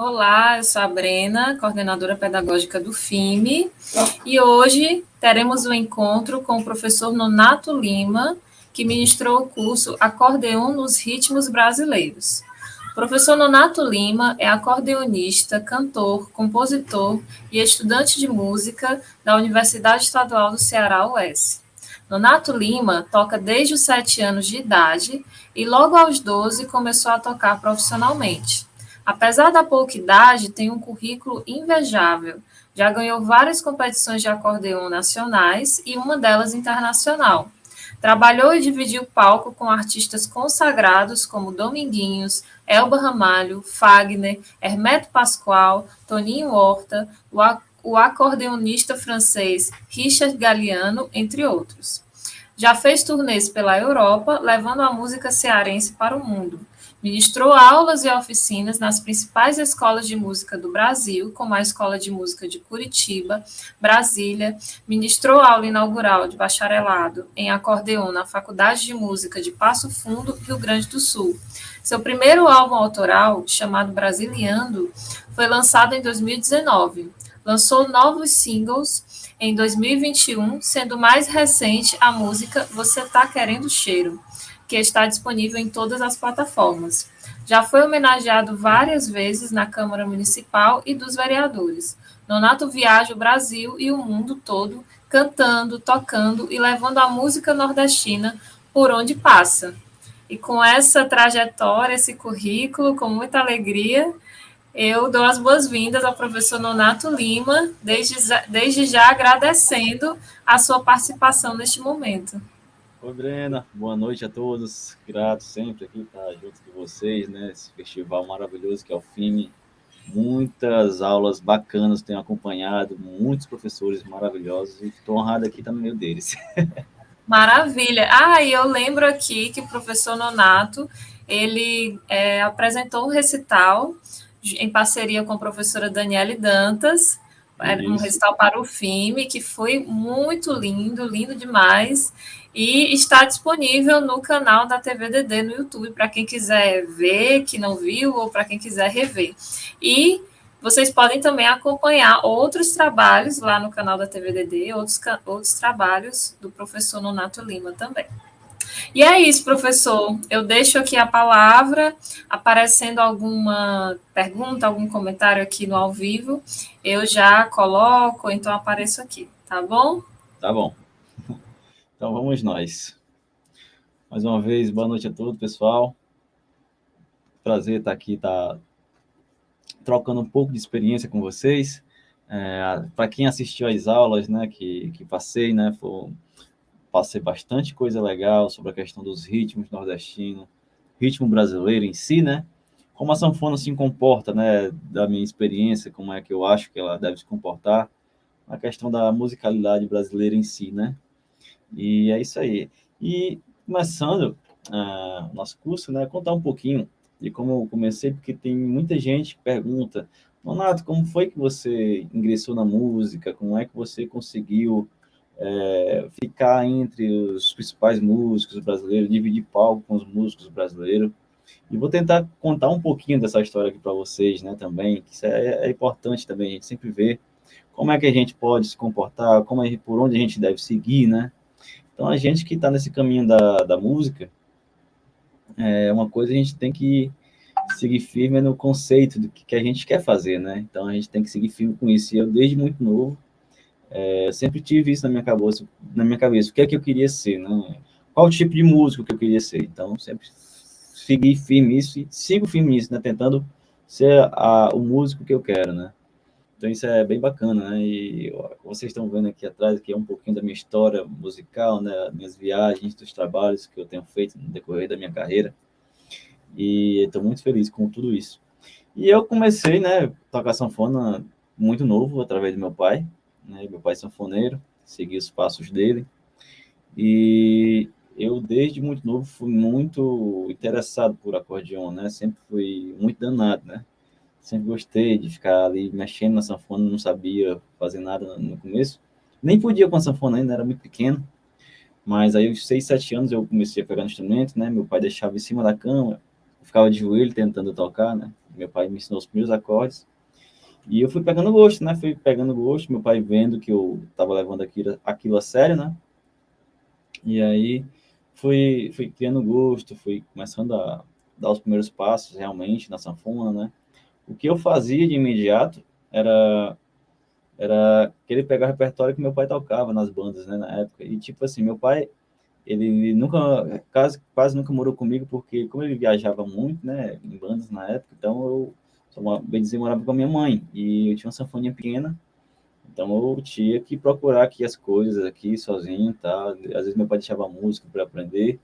Olá, eu sou a Brena, coordenadora pedagógica do FIME, e hoje teremos um encontro com o professor Nonato Lima, que ministrou o curso Acordeon nos Ritmos Brasileiros. O professor Nonato Lima é acordeonista, cantor, compositor e estudante de música da Universidade Estadual do Ceará, UES. Nonato Lima toca desde os 7 anos de idade e logo aos 12 começou a tocar profissionalmente. Apesar da pouca idade, tem um currículo invejável. Já ganhou várias competições de acordeon nacionais e uma delas internacional. Trabalhou e dividiu palco com artistas consagrados como Dominguinhos, Elba Ramalho, Fagner, Hermeto Pascoal, Toninho Horta, o acordeonista francês Richard Galliano, entre outros. Já fez turnês pela Europa, levando a música cearense para o mundo. Ministrou aulas e oficinas nas principais escolas de música do Brasil, como a Escola de Música de Curitiba, Brasília. Ministrou aula inaugural de bacharelado em acordeon na Faculdade de Música de Passo Fundo, Rio Grande do Sul. Seu primeiro álbum autoral, chamado Brasiliando, foi lançado em 2019. Lançou novos singles em 2021, sendo mais recente a música Você Tá Querendo Cheiro, que está disponível em todas as plataformas. Já foi homenageado várias vezes na Câmara Municipal e dos Vereadores. Nonato viaja o Brasil e o mundo todo, cantando, tocando e levando a música nordestina por onde passa. E com essa trajetória, esse currículo, com muita alegria, eu dou as boas-vindas ao professor Nonato Lima, desde já agradecendo a sua participação neste momento. Oi, Brena, boa noite a todos. Grato sempre aqui estar junto com vocês, né? Esse festival maravilhoso que é o FIME. Muitas aulas bacanas tenho acompanhado, muitos professores maravilhosos e estou honrado aqui estar no meio deles. Maravilha. E eu lembro aqui que o professor Nonato, ele apresentou um recital em parceria com a professora Daniele Dantas, um recital para o FIME, que foi muito lindo, lindo demais, e está disponível no canal da TVDD no YouTube, para quem quiser ver, que não viu, ou para quem quiser rever. E vocês podem também acompanhar outros trabalhos lá no canal da TVDD, outros trabalhos do professor Nonato Lima também. E é isso, professor. Eu deixo aqui a palavra, aparecendo alguma pergunta, algum comentário aqui no ao vivo, eu já coloco, então apareço aqui, tá bom? Tá bom. Então vamos nós. Mais uma vez, boa noite a todos, pessoal. Prazer estar aqui, trocando um pouco de experiência com vocês. Para quem assistiu às aulas, né, que passei, né, passei bastante coisa legal sobre a questão dos ritmos nordestinos, ritmo brasileiro em si, né? Como a sanfona se comporta, né, da minha experiência, como é que eu acho que ela deve se comportar, a questão da musicalidade brasileira em si, né? E é isso aí. E começando o nosso curso, né, contar um pouquinho de como eu comecei, porque tem muita gente que pergunta, Nonato, como foi que você ingressou na música? Como é que você conseguiu ficar entre os principais músicos brasileiros, dividir palco com os músicos brasileiros? E vou tentar contar um pouquinho dessa história aqui para vocês, né, também, que isso é importante também, a gente sempre vê como é que a gente pode se comportar, por onde a gente deve seguir, né? Então, a gente que está nesse caminho da música, é uma coisa a gente tem que seguir firme no conceito do que a gente quer fazer, né? Então, a gente tem que seguir firme com isso. E eu, desde muito novo, eu sempre tive isso na minha cabeça, o que é que eu queria ser, né? Qual o tipo de músico que eu queria ser. Então, sempre segui firme isso e sigo firme nisso, né? Tentando ser o músico que eu quero, né? Então, isso é bem bacana, né? E vocês estão vendo aqui atrás, aqui é um pouquinho da minha história musical, né? Minhas viagens, dos trabalhos que eu tenho feito no decorrer da minha carreira. E estou muito feliz com tudo isso. E eu comecei, né, a tocar sanfona muito novo, através do meu pai, né? Meu pai é sanfoneiro, segui os passos dele. E eu, desde muito novo, fui muito interessado por acordeon, né? Sempre fui muito danado, né? Sempre gostei de ficar ali mexendo na sanfona, não sabia fazer nada no começo. Nem podia com a sanfona ainda, era muito pequeno. Mas aí, aos 6, 7 anos, eu comecei a pegar no instrumento, né? Meu pai deixava em cima da cama, eu ficava de joelho tentando tocar, né? Meu pai me ensinou os primeiros acordes. E eu fui pegando gosto, né? Fui pegando gosto, meu pai vendo que eu estava levando aquilo a sério, né? E aí fui criando gosto, fui começando a dar os primeiros passos realmente na sanfona, né? O que eu fazia de imediato era querer pegar o repertório que meu pai tocava nas bandas, né, na época. E, tipo assim, meu pai, ele nunca, quase nunca morou comigo, porque como ele viajava muito, né, em bandas na época, então eu, bem dizer, morava com a minha mãe. E eu tinha uma sanfoninha pequena, então eu tinha que procurar aqui as coisas aqui sozinho, tá? Às vezes meu pai deixava música para aprender,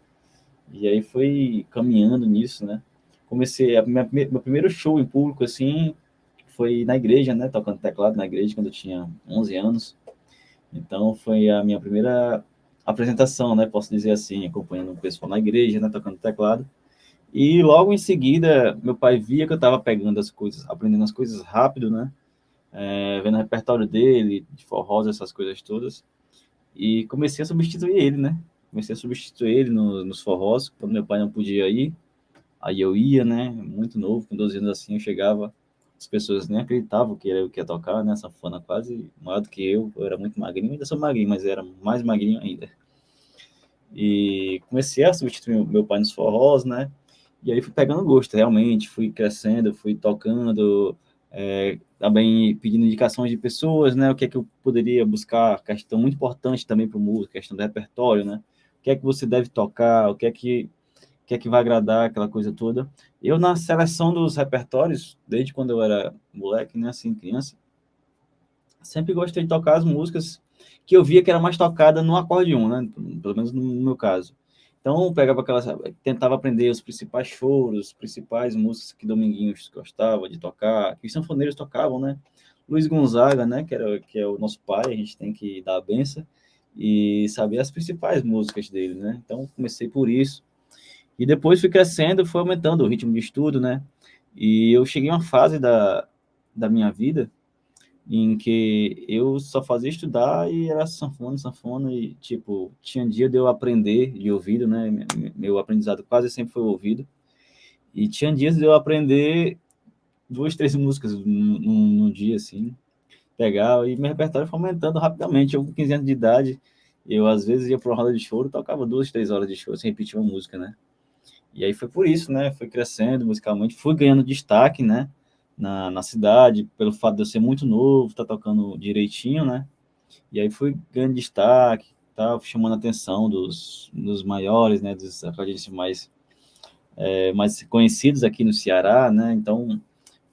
e aí foi caminhando nisso, né? Comecei, meu primeiro show em público, assim, foi na igreja, né? Tocando teclado na igreja, quando eu tinha 11 anos. Então, foi a minha primeira apresentação, né? Posso dizer assim, acompanhando o pessoal na igreja, né? Tocando teclado. E logo em seguida, meu pai via que eu estava pegando as coisas, aprendendo as coisas rápido, né? Vendo o repertório dele, de forrós, essas coisas todas. E comecei a substituir ele, né? Comecei a substituir ele nos forrós, quando meu pai não podia ir. Aí eu ia, né? Muito novo, com 12 anos assim, eu chegava, as pessoas nem acreditavam que eu ia tocar, né? Sanfona quase maior do que eu era muito magrinho, ainda sou magrinho, mas era mais magrinho ainda. E comecei a substituir meu pai nos forrós, né? E aí fui pegando gosto, realmente, fui crescendo, fui tocando, também pedindo indicações de pessoas, né? O que é que eu poderia buscar, questão muito importante também para o músico, questão do repertório, né? O que é que você deve tocar, o que é que vai agradar, aquela coisa toda. Eu, na seleção dos repertórios, desde quando eu era moleque, né, assim, criança, sempre gostei de tocar as músicas que eu via que era mais tocada no acordeon, né, pelo menos no meu caso. Então, eu pegava aquelas, tentava aprender os principais choros, as principais músicas que Dominguinhos gostava de tocar, que os sanfoneiros tocavam, né? Luiz Gonzaga, né, que é o nosso pai, a gente tem que dar a benção e saber as principais músicas dele, né? Então, comecei por isso. E depois fui crescendo, foi aumentando o ritmo de estudo, né? E eu cheguei a uma fase da minha vida em que eu só fazia estudar e era sanfona, sanfona, e, tipo, tinha dia de eu aprender de ouvido, né? Meu aprendizado quase sempre foi ouvido. E tinha dias de eu aprender 2, 3 músicas num dia, assim, pegar, e meu repertório foi aumentando rapidamente. Eu, com 15 anos de idade, eu, às vezes, ia para uma roda de choro, tocava 2, 3 horas de choro, sem repetir uma música, né? E aí foi por isso, né? Fui crescendo musicalmente, fui ganhando destaque, né? Na cidade, pelo fato de eu ser muito novo, tá tocando direitinho, né? E aí fui ganhando destaque, tá chamando a atenção dos maiores, né? Dos acordeonistas mais conhecidos aqui no Ceará, né? Então,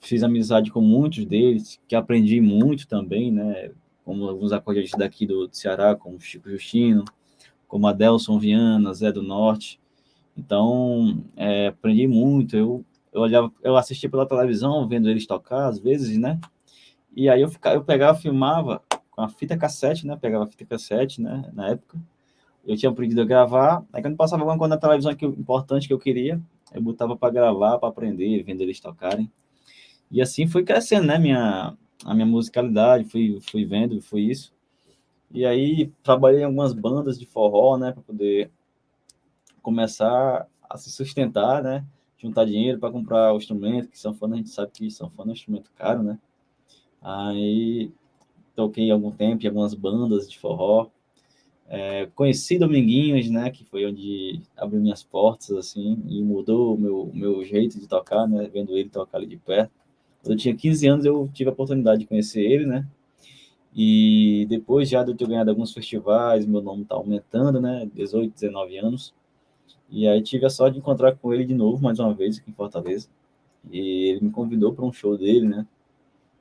fiz amizade com muitos deles, que aprendi muito também, né? Como alguns acordeonistas daqui do Ceará, como Chico Justino, como Adelson Viana, Zé do Norte. Então, aprendi muito. Eu olhava, eu assistia pela televisão, vendo eles tocar, às vezes, né? E aí eu pegava, filmava com a fita cassete, né? Pegava a fita cassete, né? Na época. Eu tinha aprendido a gravar. Aí quando passava alguma coisa na televisão importante que eu queria, eu botava para gravar, para aprender, vendo eles tocarem. E assim foi crescendo, né? A minha musicalidade, fui vendo, foi isso. E aí trabalhei em algumas bandas de forró, né? Para poder começar a se sustentar, né? Juntar dinheiro para comprar o instrumento, que sanfona a gente sabe que sanfona é um instrumento caro, né? Aí toquei algum tempo em algumas bandas de forró. Conheci Dominguinhos, né, que foi onde abriu minhas portas, assim, e mudou o meu jeito de tocar, né, vendo ele tocar ali de perto. Quando eu tinha 15 anos, eu tive a oportunidade de conhecer ele, né, e depois já de eu ter ganhado alguns festivais, meu nome tá aumentando, né, 18, 19 anos, e aí tive a sorte de encontrar com ele de novo, mais uma vez, aqui em Fortaleza, e ele me convidou para um show dele, né,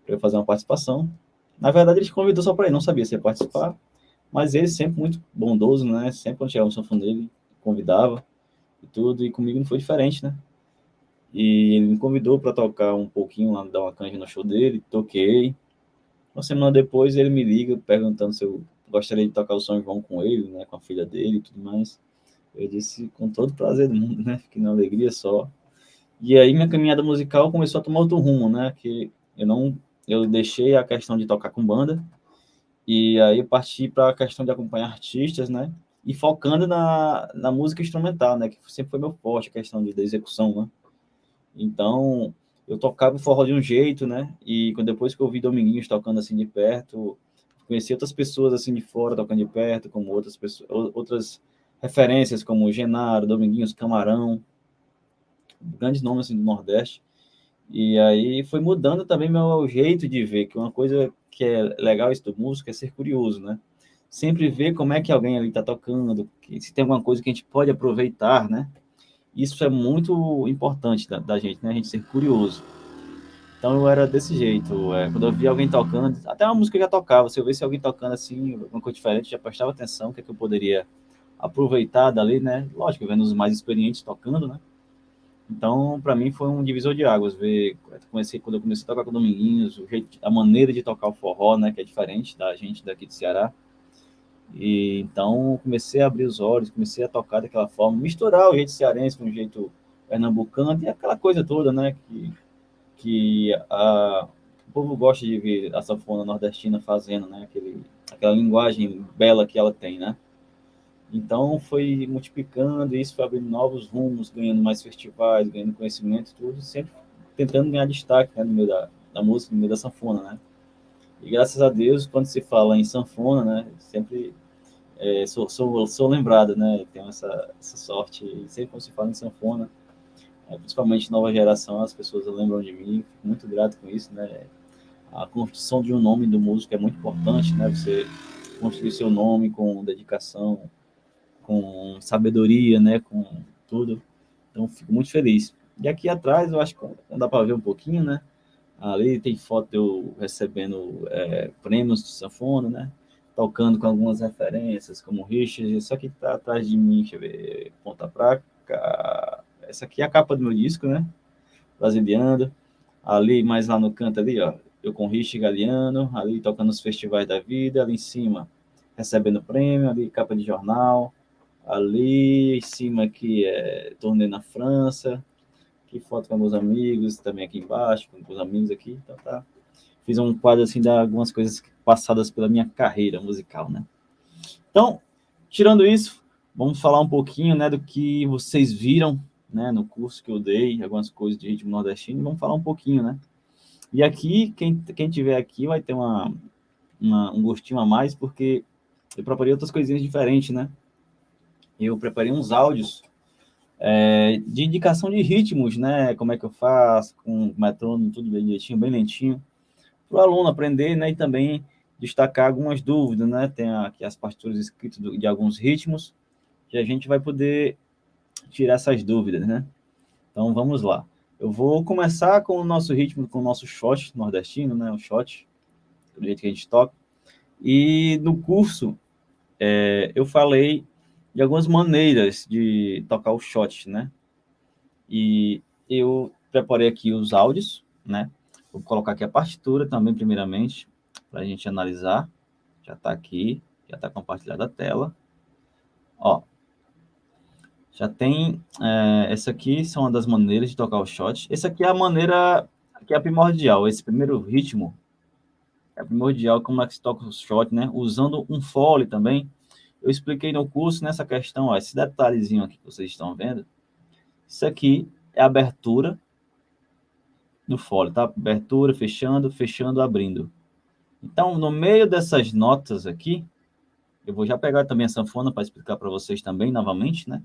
para eu fazer uma participação. Na verdade, ele te convidou só para ir, não sabia se ia participar, mas ele sempre muito bondoso, né? Sempre quando chegava um sanfoneiro, ele convidava e tudo, e comigo não foi diferente, né? E ele me convidou para tocar um pouquinho lá, dar uma canja no show dele, toquei. Uma semana depois ele me liga perguntando se eu gostaria de tocar o São João com ele, né? Com a filha dele e tudo mais. Eu disse com todo prazer do mundo, né? Fiquei na alegria só. E aí minha caminhada musical começou a tomar outro rumo, né? Que eu deixei a questão de tocar com banda. E aí eu parti para a questão de acompanhar artistas, né? E focando na música instrumental, né? Que sempre foi meu forte, a questão da execução, né? Então, eu tocava o forró de um jeito, né? E depois que eu vi Dominguinhos tocando assim de perto, conheci outras pessoas assim de fora tocando de perto, como outras pessoas, outras referências como Genaro, Dominguinhos, Camarão, grandes nomes assim do Nordeste. E aí foi mudando também meu jeito de ver, que uma coisa que é legal isso do músico é ser curioso, né? Sempre ver como é que alguém ali está tocando, se tem alguma coisa que a gente pode aproveitar, né? Isso é muito importante da gente, né? A gente ser curioso. Então eu era desse jeito, quando eu via alguém tocando, até uma música que eu já tocava, se eu visse alguém tocando assim, uma coisa diferente, já prestava atenção, o que é que eu poderia aproveitar dali, né? Lógico, vendo os mais experientes tocando, né? Então, para mim foi um divisor de águas ver, quando eu comecei a tocar com o Dominguinhos, a maneira de tocar o forró, né, que é diferente da gente daqui do Ceará. E então comecei a abrir os olhos, comecei a tocar daquela forma, misturar o jeito cearense com o jeito pernambucano e aquela coisa toda, né, que o povo gosta de ver a sanfona nordestina fazendo, né, aquela linguagem bela que ela tem, né? Então foi multiplicando, e isso foi abrindo novos rumos, ganhando mais festivais, ganhando conhecimento, tudo, sempre tentando ganhar destaque, né, no meio da música, no meio da sanfona, né? E graças a Deus, quando se fala em sanfona, né, sempre sou lembrado, né? Tenho essa sorte, e sempre quando se fala em sanfona, principalmente nova geração, as pessoas lembram de mim, fico muito grato com isso, né? A construção de um nome do músico é muito importante, né? Você construir seu nome com dedicação, com sabedoria, né, com tudo. Então, fico muito feliz. E aqui atrás, eu acho que dá para ver um pouquinho, né? Ali tem foto eu recebendo prêmios de sanfona, né? Tocando com algumas referências, como Richard. Isso aqui está atrás de mim, deixa eu ver, ponta pra cá. Essa aqui é a capa do meu disco, né? Brasiliano. Ali, mais lá no canto ali, ó, eu com Richard Galiano, ali tocando nos festivais da vida, ali em cima, recebendo prêmio, ali capa de jornal, ali em cima aqui turnê na França, que foto com meus amigos, também aqui embaixo, com os amigos aqui, então tá. Fiz um quadro assim de algumas coisas passadas pela minha carreira musical, né? Então, tirando isso, vamos falar um pouquinho, né, do que vocês viram, né, no curso que eu dei, algumas coisas de ritmo nordestino, vamos falar um pouquinho, né? E aqui, quem tiver aqui vai ter um gostinho a mais, porque eu preparei outras coisinhas diferentes, né? Eu preparei uns áudios de indicação de ritmos, né? Como é que eu faço, com metrônomo, tudo bem direitinho, bem lentinho, para o aluno aprender, né? E também destacar algumas dúvidas, né? Tem aqui as partituras escritas de alguns ritmos, que a gente vai poder tirar essas dúvidas, né? Então, vamos lá. Eu vou começar com o nosso ritmo, com o nosso shot nordestino, né? O shot, do jeito que a gente toca. E no curso, eu falei de algumas maneiras de tocar o shot, né? E eu preparei aqui os áudios, né? Vou colocar aqui a partitura também, primeiramente, para a gente analisar. Já está aqui, já está compartilhada a tela. Ó, já tem. Essa aqui são uma das maneiras de tocar o shot. Essa aqui é a maneira que é a primordial. Esse primeiro ritmo é primordial, como é que se toca o shot, né? Usando um fole também. Eu expliquei no curso nessa questão, ó, esse detalhezinho aqui que vocês estão vendo. Isso aqui é a abertura do fole, tá? Abertura, fechando, fechando, abrindo. Então, no meio dessas notas aqui, eu vou já pegar também a sanfona para explicar para vocês também, novamente, né?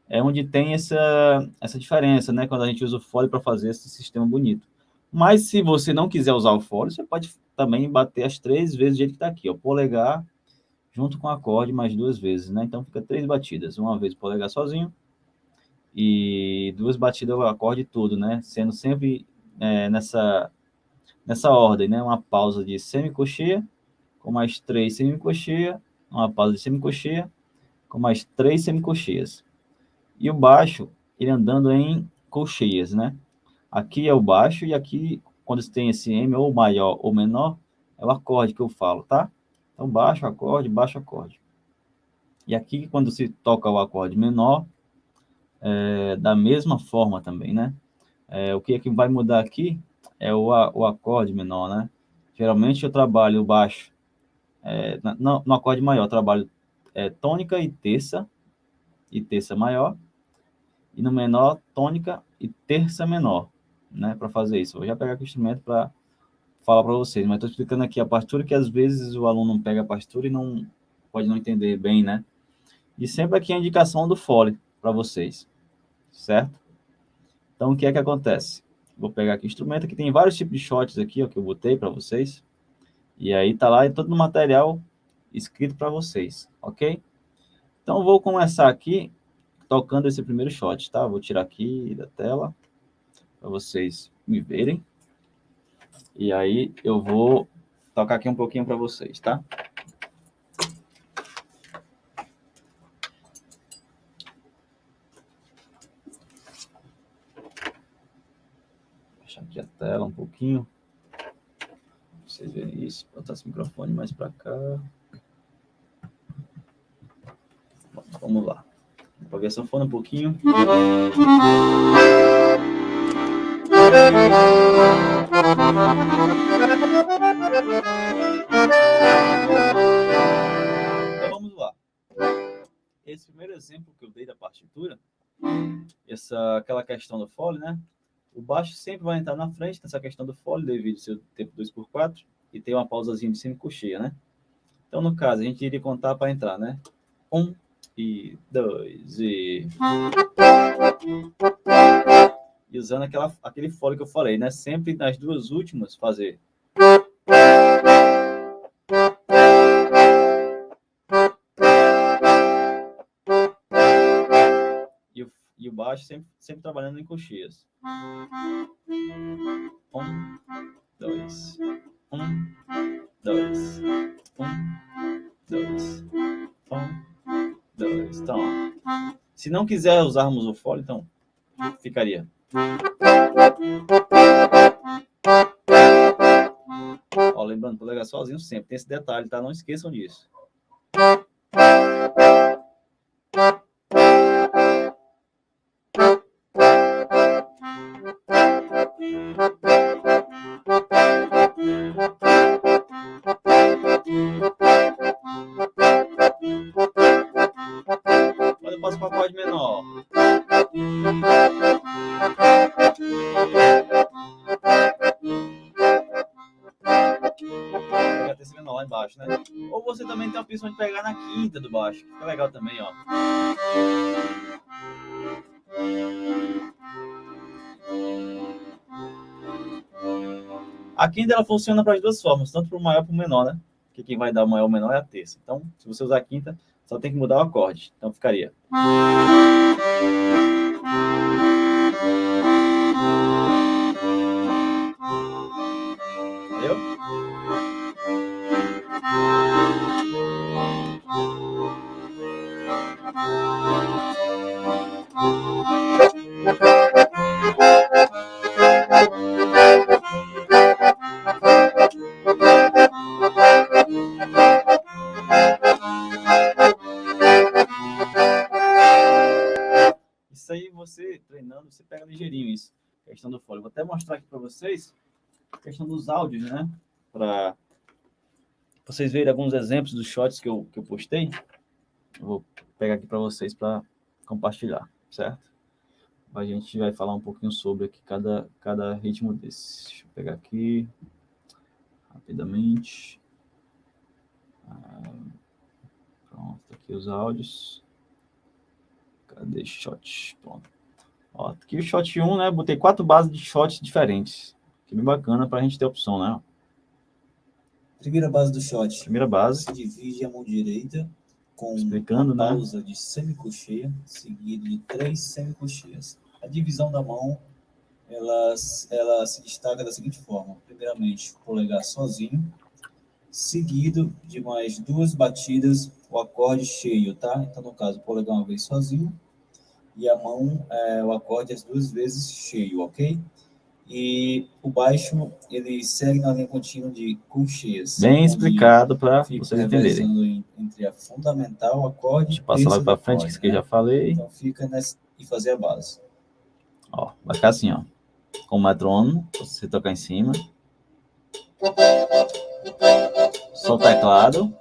É onde tem essa diferença, né? Quando a gente usa o fole para fazer esse sistema bonito. Mas se você não quiser usar o fole, você pode também bater as 3 vezes do jeito que está aqui, ó. Polegar junto com o acorde mais 2 vezes, né? Então fica 3 batidas. Uma vez o polegar sozinho e 2 batidas o acorde todo, né? Sendo sempre nessa ordem, né? Uma pausa de semicocheia, com mais 3 semicocheia, uma pausa de semicocheia, com mais 3 semicocheias. E o baixo, ele andando em colcheias, né? Aqui é o baixo e aqui, quando você tem esse M ou maior ou menor, é o acorde que eu falo, tá? Então, baixo acorde, baixo acorde. E aqui, quando se toca o acorde menor, da mesma forma também, né? O que é que vai mudar aqui é o acorde menor, né? Geralmente eu trabalho o baixo no acorde maior, eu trabalho tônica e terça maior, e no menor, tônica e terça menor, né? Para fazer isso. Eu vou já pegar aqui o instrumento para falar para vocês, mas estou explicando aqui a partitura, que às vezes o aluno não pega a partitura e pode não entender bem, né? E sempre aqui a indicação do fole para vocês, certo? Então, o que é que acontece? Vou pegar aqui o instrumento, que tem vários tipos de shots aqui, ó, que eu botei para vocês. E aí tá lá todo o material escrito para vocês, ok? Então, vou começar aqui tocando esse primeiro shot, tá? Vou tirar aqui da tela para vocês me verem. E aí eu vou tocar aqui um pouquinho para vocês, tá? Deixar aqui a tela um pouquinho. Pra vocês verem isso. Botar esse microfone mais para cá. Bom, vamos lá. Vou ver a sanfona um pouquinho. Então vamos lá. Esse primeiro exemplo que eu dei da partitura, aquela questão do fole, né? O baixo sempre vai entrar na frente nessa questão do fole, devido ao seu tempo 2/4, e tem uma pausazinha de semicocheia, né? Então, no caso, a gente iria contar para entrar, né? 1 e 2 e... E usando aquele fole que eu falei, né? Sempre nas duas últimas fazer. E o baixo sempre trabalhando em cocheias. 1, 2, 1, 2, 1, 2, 1, 2. Então, se não quiser usarmos o fole, então ficaria. Ó, lembrando, polegar sozinho sempre. Tem esse detalhe, tá? Não esqueçam disso. Agora eu passo para o acorde menor. Pegar a terça menor lá embaixo, né? Ou você também tem a opção de pegar na quinta do baixo. Fica legal também, ó. A quinta ela funciona para as duas formas, tanto para o maior como para o menor, né? Porque quem vai dar o maior ou menor é a terça. Então, se você usar a quinta, só tem que mudar o acorde. Então ficaria. Entendeu? Isso aí, você treinando, você pega ligeirinho isso. Questão do fole. Vou até mostrar aqui para vocês a questão dos áudios, né? Para vocês verem alguns exemplos dos shots que eu postei. Eu vou pegar aqui para vocês para compartilhar, certo? A gente vai falar um pouquinho sobre aqui cada ritmo desse. Deixa eu pegar aqui. rapidamente. Pronto, aqui os áudios. Cadê shot? Pronto. Ó, aqui o shot 1, né? Botei 4 bases de shots diferentes. Que bem bacana para a gente ter opção, né? Primeira base do shot. Primeira base. Se divide a mão direita com explicando, uma né? pausa de semicocheia, seguido de 3 semicocheias. A divisão da mão, ela se destaca da seguinte forma. Primeiramente, o polegar sozinho, seguido de mais 2 batidas, o acorde cheio, tá? Então, no caso, o polegar uma vez sozinho e a mão, o acorde as 2 vezes cheio, ok? E o baixo, ele segue na linha contínua de colcheias. Bem explicado para vocês entenderem. Entre a fundamental, o acorde... Deixa eu passar lá para frente, que isso que eu já falei. Então, fica nessa... E fazer a base. Ó, vai ficar assim, ó. Com o metrônomo, você tocar em cima. Só o teclado.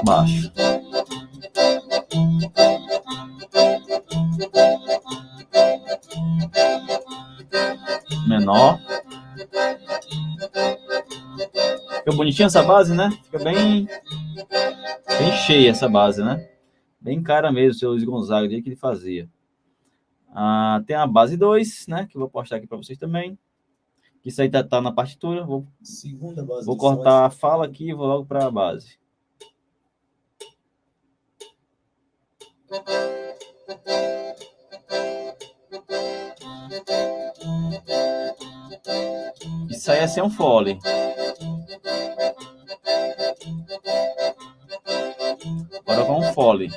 Baixo. Menor. Fica bonitinha essa base, né? Fica bem cheia essa base, né? Bem cara mesmo, o seu Luiz Gonzaga, que ele fazia. Tem a base 2, né? Que eu vou postar aqui para vocês também. Isso aí tá na partitura. Segunda base. Vou cortar a fala aqui e vou logo para a base. Isso aí é sem um fole. Agora com um fole.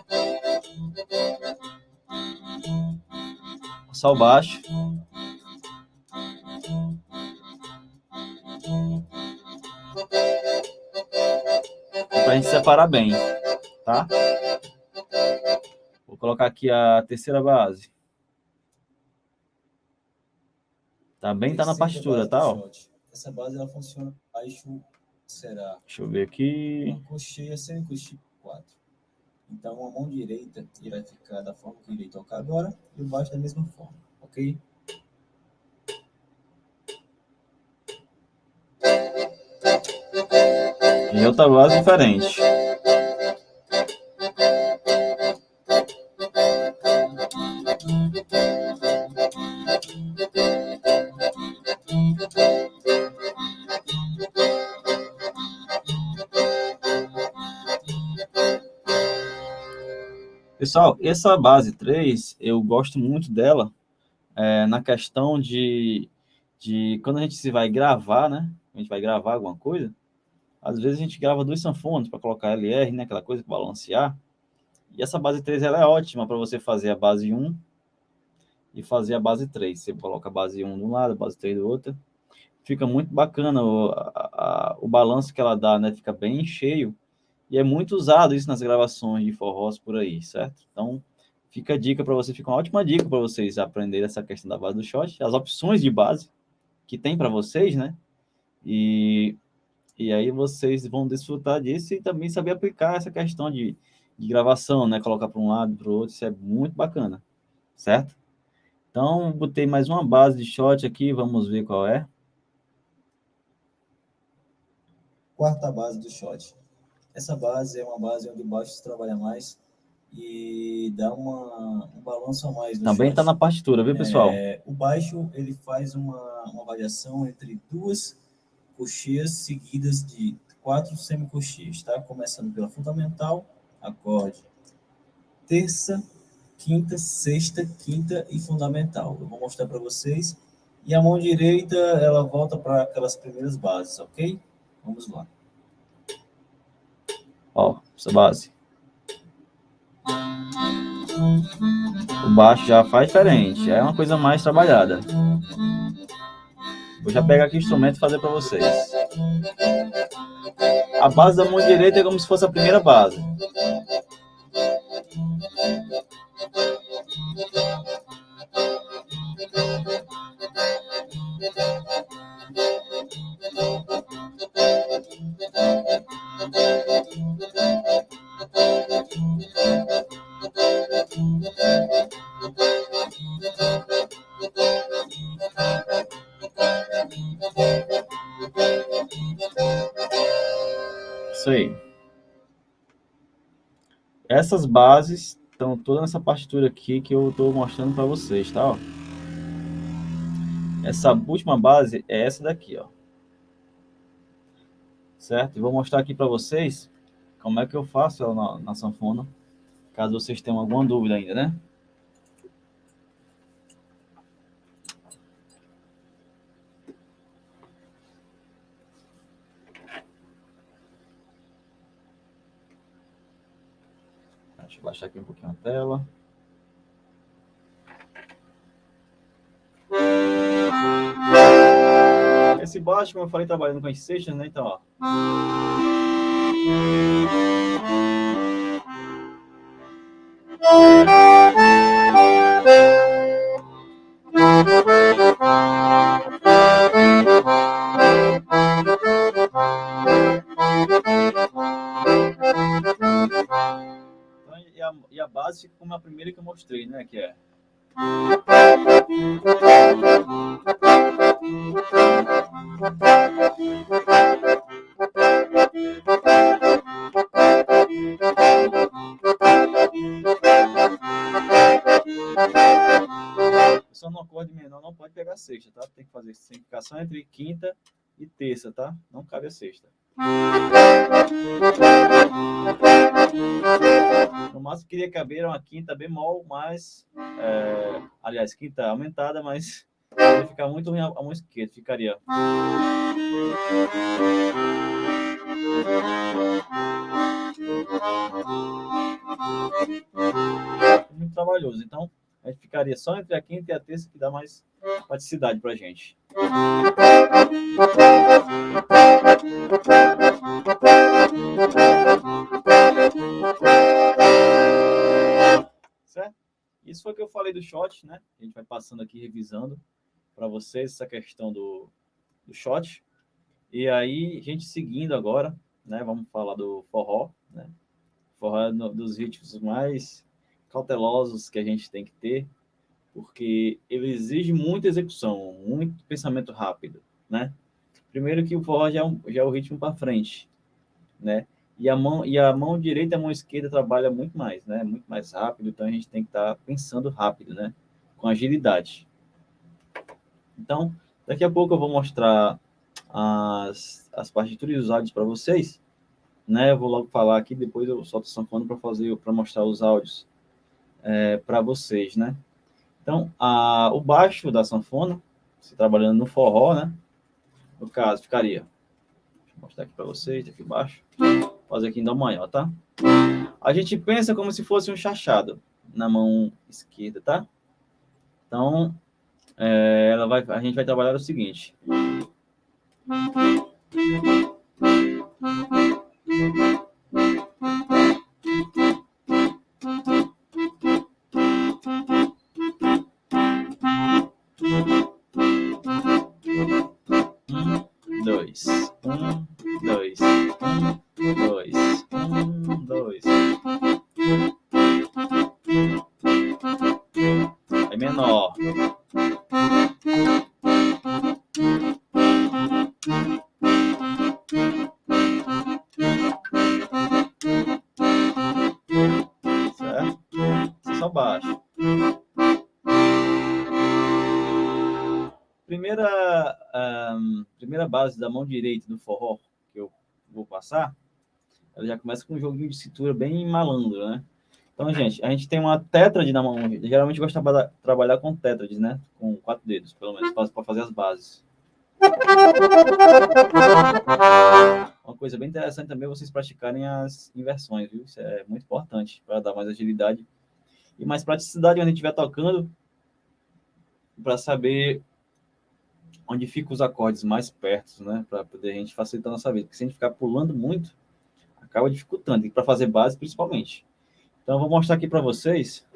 Só o baixo. Pra gente separar bem, tá? Vou colocar aqui a terceira base. Também tá na partitura, tá? Ó. Essa base ela funciona baixo, será? Deixa eu ver aqui. Uma cocheia, semicocheia 4. Então a mão direita ele vai ficar da forma que eu irei tocar agora e o baixo da mesma forma, ok? E outra base diferente. Pessoal, essa base 3, eu gosto muito dela na questão de quando a gente se vai gravar, né? A gente vai gravar alguma coisa, às vezes a gente grava 2 sanfones para colocar LR, né? Aquela coisa para balancear. E essa base 3 ela é ótima para você fazer a base 1 e fazer a base 3. Você coloca a base 1 de um lado, a base 3 do outro. Fica muito bacana o balanço que ela dá, né? Fica bem cheio. E é muito usado isso nas gravações de forrós por aí, certo? Então, fica a dica para você, fica uma ótima dica para vocês aprenderem essa questão da base do shot, as opções de base que tem para vocês, né? E aí vocês vão desfrutar disso e também saber aplicar essa questão de gravação, né? Colocar para um lado, para o outro, isso é muito bacana, certo? Então, botei mais uma base de shot aqui, vamos ver qual é. Quarta base do shot. Essa base é uma base onde o baixo se trabalha mais e dá um balanço a mais no Também shot. está na partitura, viu, pessoal? O baixo ele faz uma variação entre 2 cocheias seguidas de 4 semicocheias, tá? Começando pela fundamental, acorde terça, quinta, sexta, quinta e fundamental. Eu vou mostrar para vocês. E a mão direita, ela volta para aquelas primeiras bases, ok? Vamos lá. Ó, essa base. O baixo já faz diferente, é uma coisa mais trabalhada. Vou já pegar aqui o instrumento e fazer para vocês. A base da mão direita é como se fosse a primeira base. Isso aí. Essas bases estão toda nessa partitura aqui que eu estou mostrando para vocês, tá? Ó. Essa última base é essa daqui, ó. Certo? E vou mostrar aqui para vocês como é que eu faço ela na sanfona, caso vocês tenham alguma dúvida ainda, né? Deixa eu baixar aqui um pouquinho a tela. Esse baixo, como eu falei, trabalhando com as sextas, né? Então, ó. E a base fica como a primeira que eu mostrei, né? Que é. Só no acorde menor não pode pegar sexta, tá? Tem que fazer simplificação entre quinta e terça, tá? Não cabe a sexta. No máximo queria caber uma quinta bemol, mas aliás, quinta aumentada, mas ia ficar muito ruim a mão esquerda, ficaria muito trabalhoso. Então a gente ficaria só entre a quinta e a terça, que dá mais praticidade pra gente. Certo? Isso foi o que eu falei do shot, né? A gente vai passando aqui, revisando para vocês essa questão do shot. E aí, a gente seguindo agora, né? Vamos falar do forró, né? Forró é dos ritmos mais cautelosos que a gente tem que ter, porque ele exige muita execução, muito pensamento rápido, né? Primeiro que o forró já é o ritmo para frente, né? E a mão direita e a mão esquerda trabalha muito mais, né? Muito mais rápido, então a gente tem que estar pensando rápido, né? Com agilidade. Então, daqui a pouco eu vou mostrar as partituras e os áudios para vocês, né? Eu vou logo falar aqui, depois eu solto o sanfona para mostrar os áudios para vocês, né? Então, o baixo da sanfona, você trabalhando no forró, né? No caso, ficaria. Deixa eu mostrar aqui para vocês, aqui embaixo. Vou fazer aqui em dó maior, tá? A gente pensa como se fosse um chachado na mão esquerda, tá? Então, a gente vai trabalhar o seguinte. Dois. É menor. Certo? Só baixo. Primeira base da mão direita do forró que eu vou passar, ela já começa com um joguinho de cintura bem malandro, né? Então, gente, a gente tem uma tétrade na mão. Geralmente gosta de trabalhar com tétrades, né? Com 4 dedos, pelo menos, para fazer as bases. Uma coisa bem interessante também é vocês praticarem as inversões, viu? Isso é muito importante para dar mais agilidade e mais praticidade quando a gente estiver tocando, para saber onde ficam os acordes mais perto, né? Para poder a gente facilitar a nossa vida. Porque se a gente ficar pulando muito, acaba dificultando, e para fazer base principalmente. Então, eu vou mostrar aqui para vocês.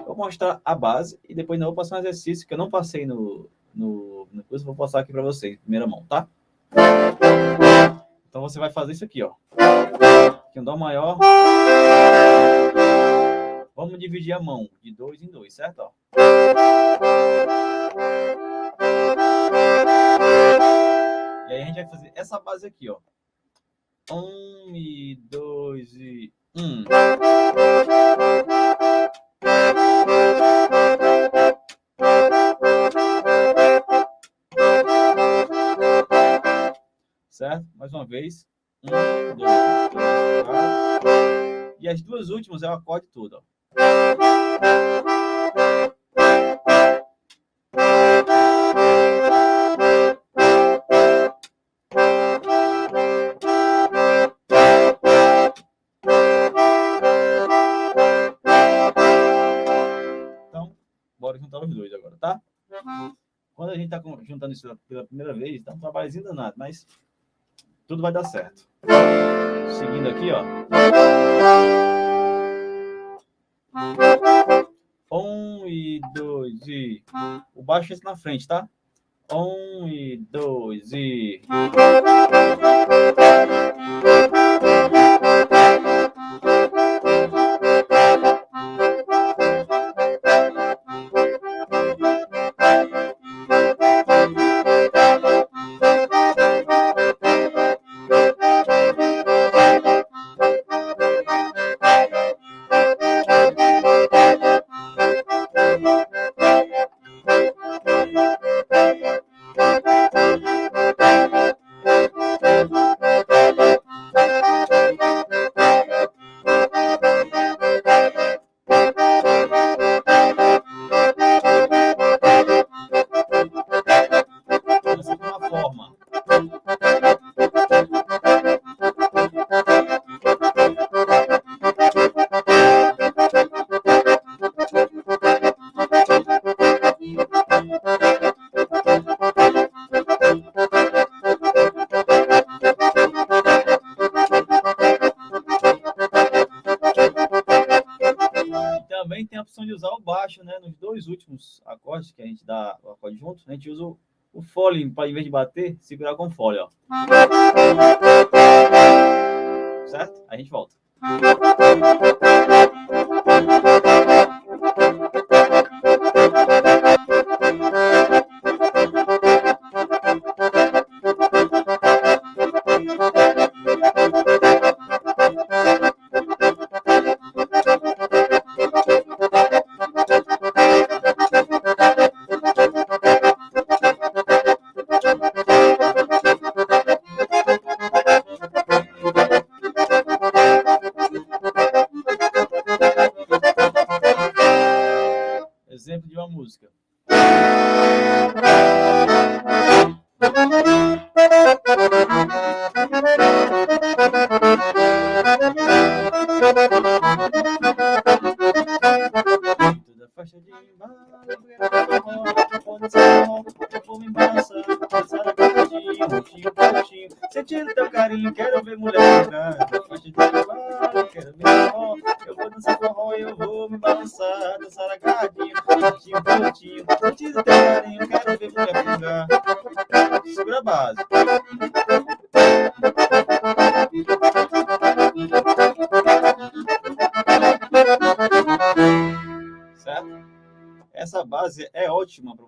Vou mostrar a base e depois eu vou passar um exercício que eu não passei no curso, vou passar aqui para vocês, em primeira mão, tá? Então, você vai fazer isso aqui, ó. Aqui um dó maior. Vamos dividir a mão de 2 em 2, certo? Ó. E aí a gente vai fazer essa base aqui, ó. 1 e 2 e 1. Certo? Mais uma vez. 1, 2, 3, 4. E as duas últimas é o acorde todo, ó. Então, bora juntar os dois agora, tá? Quando a gente tá juntando isso pela primeira vez, dá um trabalhozinho danado, mas tudo vai dar certo. Seguindo aqui, ó. 1 e 2 e... O baixo entra na frente, tá? 1 e 2 e... Também tem a opção de usar o baixo, né? Nos dois últimos acordes que a gente dá o acorde junto, a gente usa o fole para, em vez de bater, segurar com o fole, ó. Certo? A gente volta. Exemplo de uma música. Toda faixa de embalo, eu vou me embaçar, dançar agarradinho, roxinho, pontinho, sentindo teu carinho, quero ver mulher entrar. Faixa de embalo, quero ver forró, eu vou dançar forró, eu vou me balançar, dançar agarradinho, roxinho, pontinho, sentindo teu carinho, quero ver mulher entrar. Segura a base. Certo? Essa base é ótima para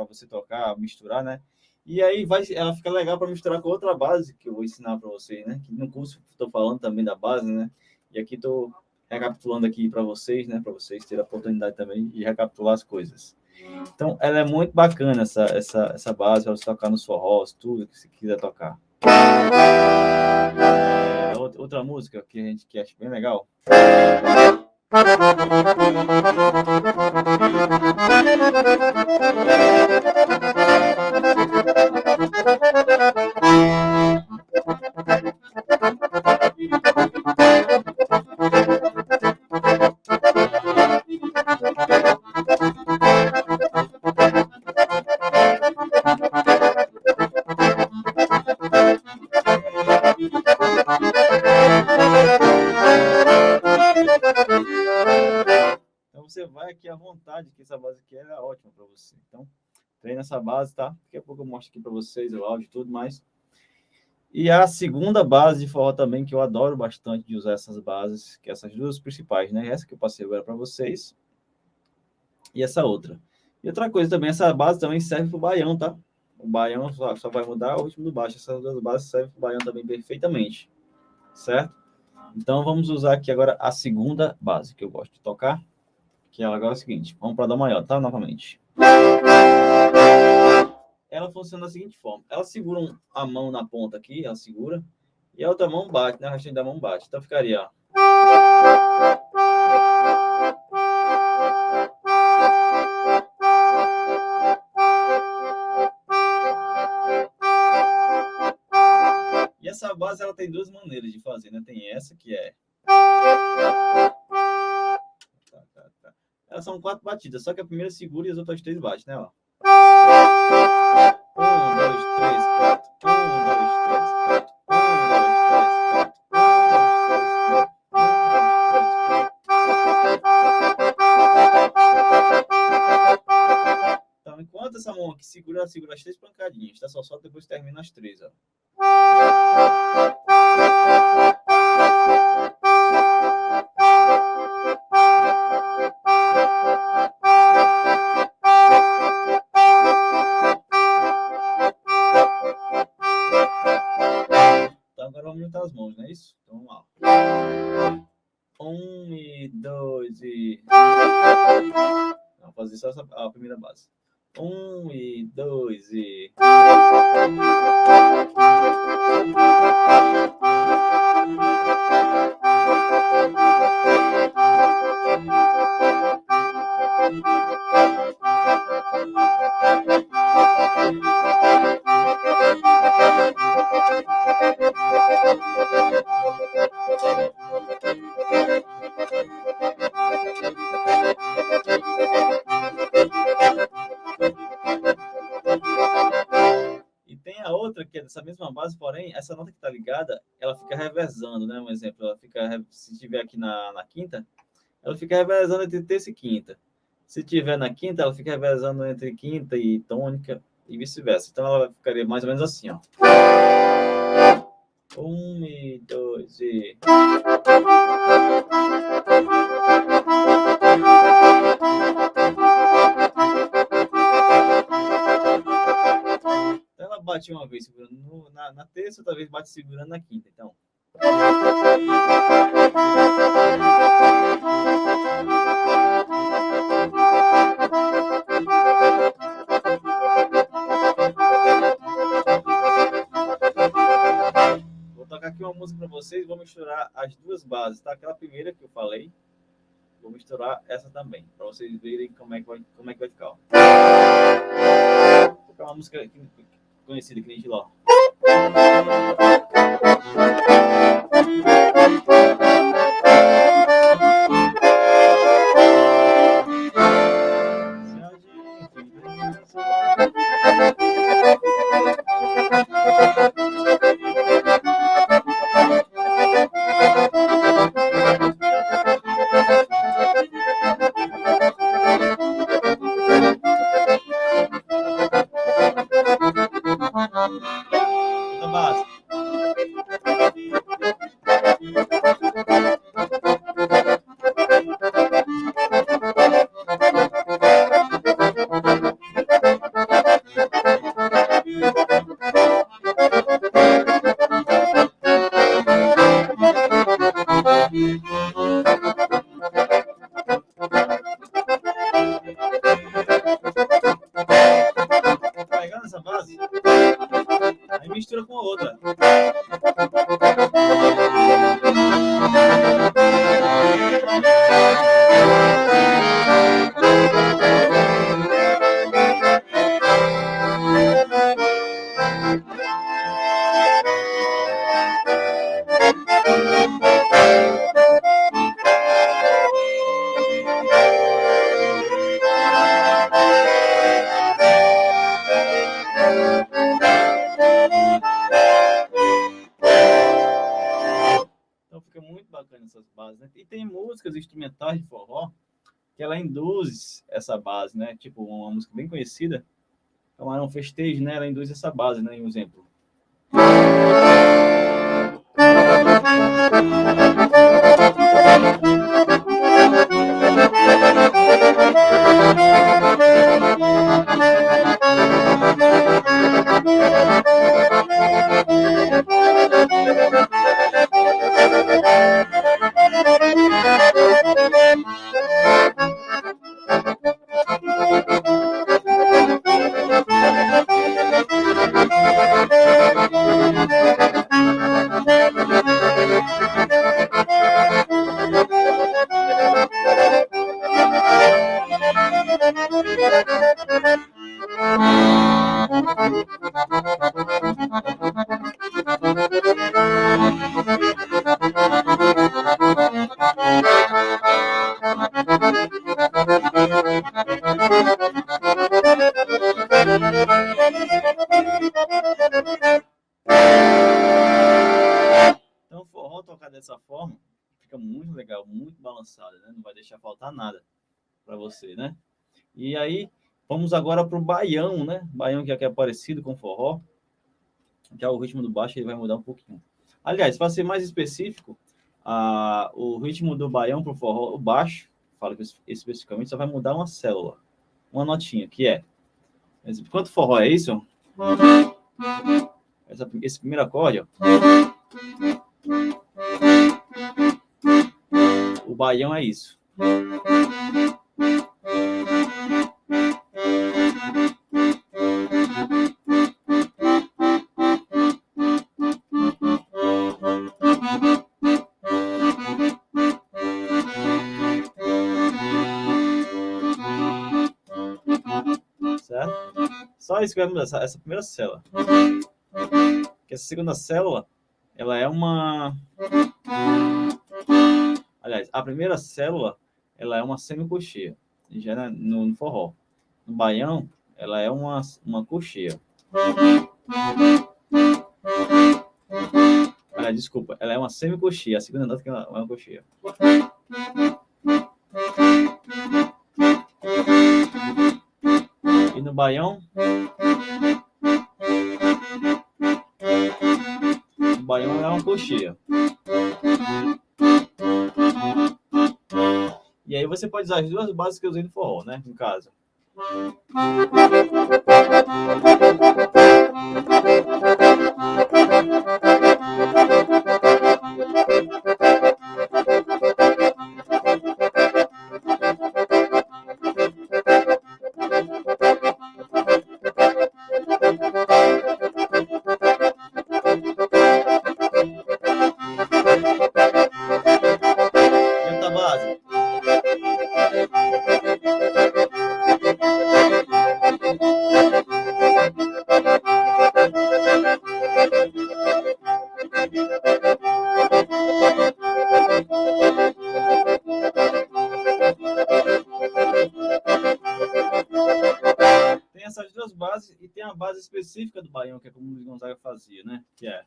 você tocar, misturar, né? E aí ela fica legal para misturar com outra base que eu vou ensinar para vocês, né? Que no curso estou falando também da base, né? E aqui estou recapitulando aqui para vocês, né? Para vocês terem a oportunidade também de recapitular as coisas. Então, ela é muito bacana essa base para você tocar nos forrós, tudo que você quiser tocar. Outra música que a gente acha bem legal. Então você vai aqui à vontade, que essa base aqui é ótima para você. Então, treina essa base, tá? Daqui a pouco eu mostro aqui para vocês o áudio e tudo mais. E a segunda base de forró também, que eu adoro bastante de usar essas bases, que essas duas principais, né? Essa que eu passei agora para vocês e essa outra. E outra coisa também, essa base também serve para o baião, tá? O baião só vai mudar o ritmo do baixo. Essas duas bases servem para o baião também perfeitamente. certo? Então, vamos usar aqui agora a segunda base que eu gosto de tocar, que ela agora é o seguinte. Vamos para Dó maior, tá? Novamente. Ela funciona da seguinte forma. Ela segura a mão na ponta aqui, ela segura, e a outra mão bate, né? A rastante da mão bate. Então, ficaria, ó. E essa base, ela tem duas maneiras de fazer, né? Tem essa que é... Elas são 4 batidas, só que a primeira segura e as outras 3 batem, né? Ó. 1, 2, 3, 4. 1, 2, 3, 4. 1, 2, 3, 4. Então, enquanto essa mão aqui segura, ela segura as 3 pancadinhas, tá? Só solta, depois termina as 3, ó. Então, agora vamos juntar as mãos, não é isso? Então, vamos lá. 1 e 2 e... Vamos fazer só a primeira base. 1 e 2 e... E tem a outra que é dessa mesma base, porém, essa nota que está ligada, ela fica revezando, né? Um exemplo, ela fica, se estiver aqui na quinta, ela fica revezando entre terça e quinta. Se estiver na quinta, ela fica revezando entre quinta e tônica e vice-versa. Então, ela ficaria mais ou menos assim, ó. 1 e 2 e... Então, ela bate uma vez segurando na terça, outra vez bate segurando na quinta. Então... Vou tocar aqui uma música para vocês, vou misturar as duas bases, tá? Aquela primeira que eu falei, vou misturar essa também, para vocês verem como é que vai ficar. Ó. Vou tocar uma música conhecida que a gente lá. Pegando essa base, aí mistura com a outra. Então fica muito bacana essas bases, né? E tem músicas instrumentais de forró que ela induz essa base, né? Tipo, uma música bem conhecida, então era um festejo, né? Ela induz essa base, né? Um exemplo. Então, o forró tocar dessa forma fica muito legal, muito balançado, né? Não vai deixar faltar nada para você, né? E aí, vamos agora para o baião, né? Baião que é parecido com forró. Já o ritmo do baixo ele vai mudar um pouquinho. Aliás, para ser mais específico, o ritmo do baião para o forró, o baixo, falo que especificamente, só vai mudar uma célula, uma notinha, que é... Quanto forró é isso? Esse primeiro acorde, ó. O baião é isso. Certo? Só isso que vai mudar, essa primeira célula. Que essa segunda célula, ela é uma... Aliás, a primeira célula, ela é uma semicocheia, já no forró. No baião, ela é uma cocheia. Aliás, desculpa, ela é uma semicocheia. A segunda nota que ela é uma cocheia. E no baião... O baião é uma cocheia. E aí você pode usar as duas bases que eu usei no forró, né? No caso. E outra base. Tem essas duas bases e tem a base específica do baião, que é como o Luiz Gonzaga fazia, né? Que é...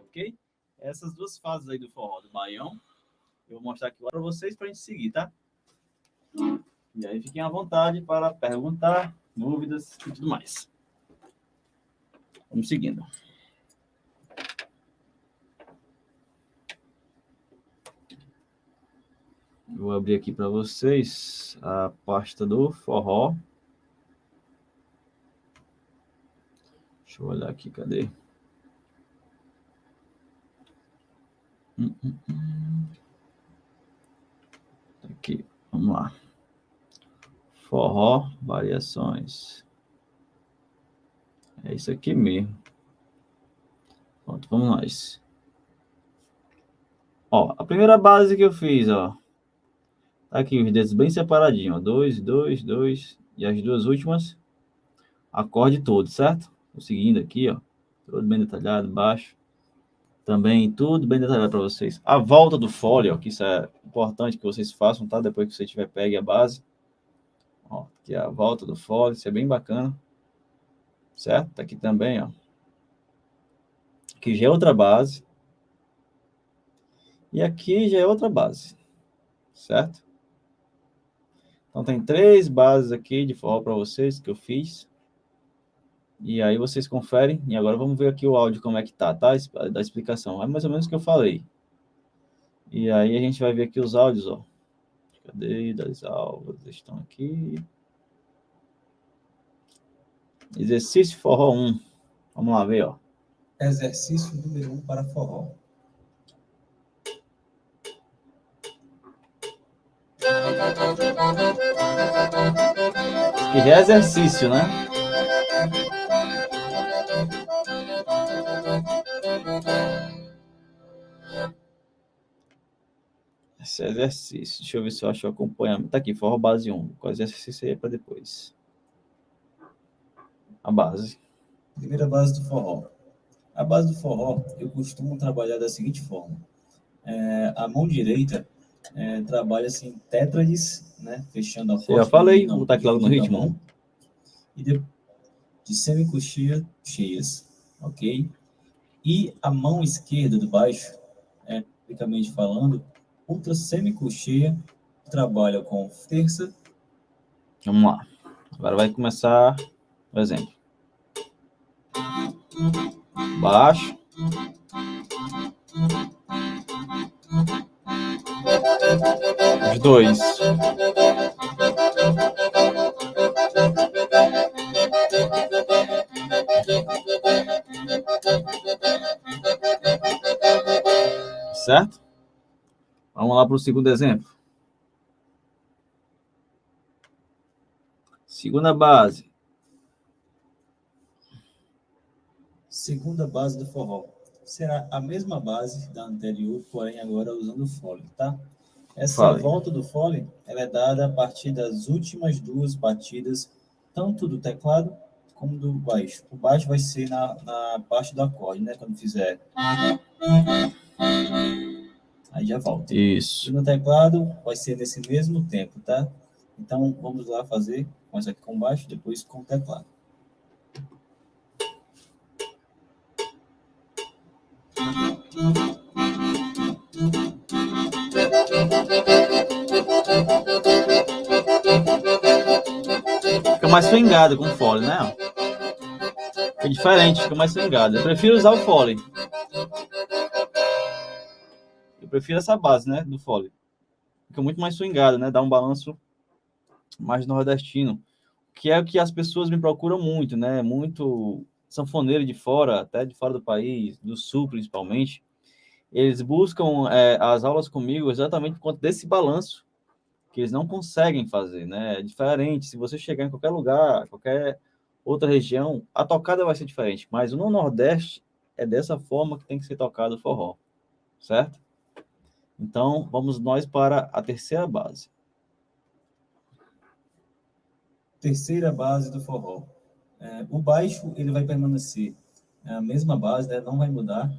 Ok? Essas duas fases aí do forró, do baião, eu vou mostrar aqui para vocês para a gente seguir, tá? E aí fiquem à vontade para perguntar, dúvidas e tudo mais. Vamos seguindo. Vou abrir aqui para vocês a pasta do forró. Deixa eu olhar aqui, cadê? Aqui, vamos lá. Forró, variações. É isso aqui mesmo. Pronto, vamos nós. Ó, a primeira base que eu fiz, ó. Tá aqui os dedos bem separadinho, ó. 2, 2, 2. E as duas últimas, acorde todo, certo? Vou seguindo aqui, ó. Tudo bem detalhado, baixo. Também tudo bem detalhado para vocês. A volta do fole, ó, que isso é importante que vocês façam, tá? Depois que você tiver pegue a base. Ó, aqui é a volta do fole, isso é bem bacana. Certo? Tá aqui também, ó. Aqui já é outra base. E aqui já é outra base. Certo? Então tem 3 bases aqui de forró para vocês que eu fiz. E aí vocês conferem. E agora vamos ver aqui o áudio como é que tá? Da explicação. É mais ou menos o que eu falei. E aí a gente vai ver aqui os áudios, ó. Cadê? Das aulas estão aqui. Exercício forró 1. Vamos lá ver, ó. Exercício número 1 para forró. Que já é exercício, né? Esse é exercício. Deixa eu ver se eu acho o acompanhamento. Tá aqui, forró base 1. Qual exercício aí é para depois? A base. Primeira base do forró. A base do forró, eu costumo trabalhar da seguinte forma. A mão direita trabalha assim, tétrades, né? Fechando a porta. Eu já falei, vou botar aqui logo no ritmo. E de semicoxia cheias, ok? E a mão esquerda do baixo, tecnicamente falando, outra semicoxia, trabalha com terça. Vamos lá. Agora vai começar o exemplo. Baixo. Os dois. Certo? Vamos lá para o segundo exemplo. Segunda base. Segunda base do forró. Será a mesma base da anterior, porém agora usando o fole, tá? Essa volta do fole, ela é dada a partir das últimas 2 batidas, tanto do teclado como do baixo. O baixo vai ser na parte do acorde, né? Quando fizer... Aí já volta. Isso. E no teclado vai ser nesse mesmo tempo, tá? Então, vamos lá fazer. Começa aqui com baixo, depois com o teclado. Fica mais swingado com o fole, né? É diferente, fica mais swingado. Eu prefiro usar o fole. Eu prefiro essa base, né, do fole. Fica muito mais swingado, né? Dá um balanço mais nordestino. Que é o que as pessoas me procuram muito, né? Muito sanfoneiro de fora, até de fora do país, do sul principalmente. Eles buscam as aulas comigo exatamente por conta desse balanço que eles não conseguem fazer, né? É diferente. Se você chegar em qualquer lugar, qualquer outra região, a tocada vai ser diferente. Mas no Nordeste é dessa forma que tem que ser tocado o forró, certo? Então, vamos nós para a terceira base. Terceira base do forró. O baixo, ele vai permanecer a mesma base, né? Não vai mudar.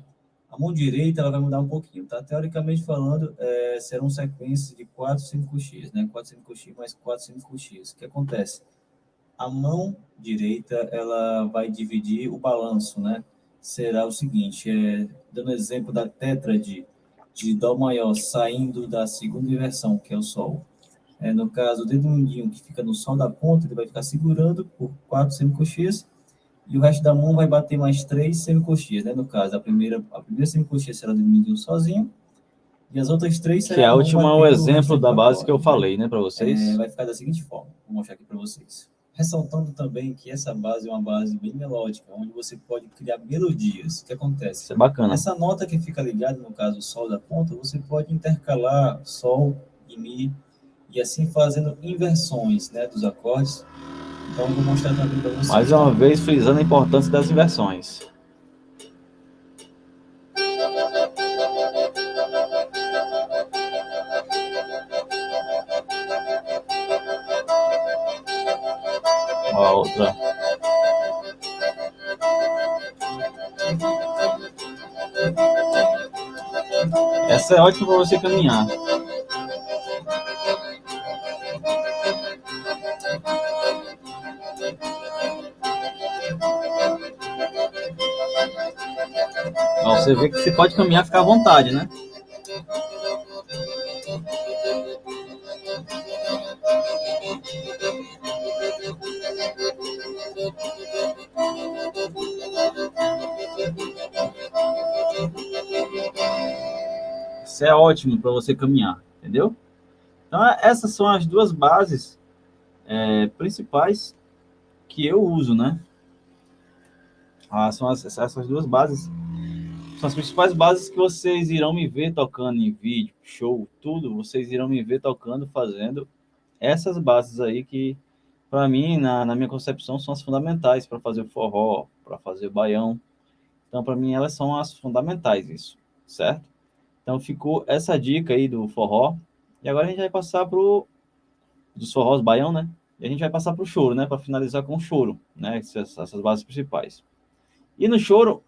A mão direita, ela vai mudar um pouquinho, tá? Teoricamente falando, serão sequências de 4 semicoxias, né? 4 semicoxias mais 4 semicoxias. O que acontece? A mão direita, ela vai dividir o balanço, né? Será o seguinte, dando exemplo da tétrade de dó maior saindo da segunda inversão, que é o sol. No caso, o dedo mindinho que fica no sol da ponta, ele vai ficar segurando por 4 semicoxias, E o resto da mão vai bater mais 3 semicoxias, né? No caso, a primeira semicoxia será dividida sozinho, e as outras 3 Que será a a mão última é o batendo o exemplo restante da do base que eu acorde, né? falei, né, para vocês. Vai ficar da seguinte forma, vou mostrar aqui para vocês. Ressaltando também que essa base é uma base bem melódica, onde você pode criar melodias. O que acontece? Isso é bacana. Essa nota que fica ligada, no caso, o sol da ponta, você pode intercalar sol e mi, e assim fazendo inversões, né, dos acordes. Então, eu vou mostrar também para vocês. Mais uma vez, frisando a importância das inversões. A outra. Essa é ótima para você caminhar. Ó, você vê que você pode caminhar e ficar à vontade, né? Isso é ótimo para você caminhar, entendeu? Então, essas são as duas bases principais que eu uso, né? Essas duas bases são as principais bases que vocês irão me ver tocando em vídeo, show, tudo. Vocês irão me ver tocando, fazendo essas bases aí que, para mim, na minha concepção, são as fundamentais para fazer o forró, para fazer o baião. Então, para mim, elas são as fundamentais, isso, certo? Então, ficou essa dica aí do forró. E agora a gente vai passar dos forrós baião, né? E a gente vai passar para o choro, né? Para finalizar com o choro, né? Essas bases principais. E no choro,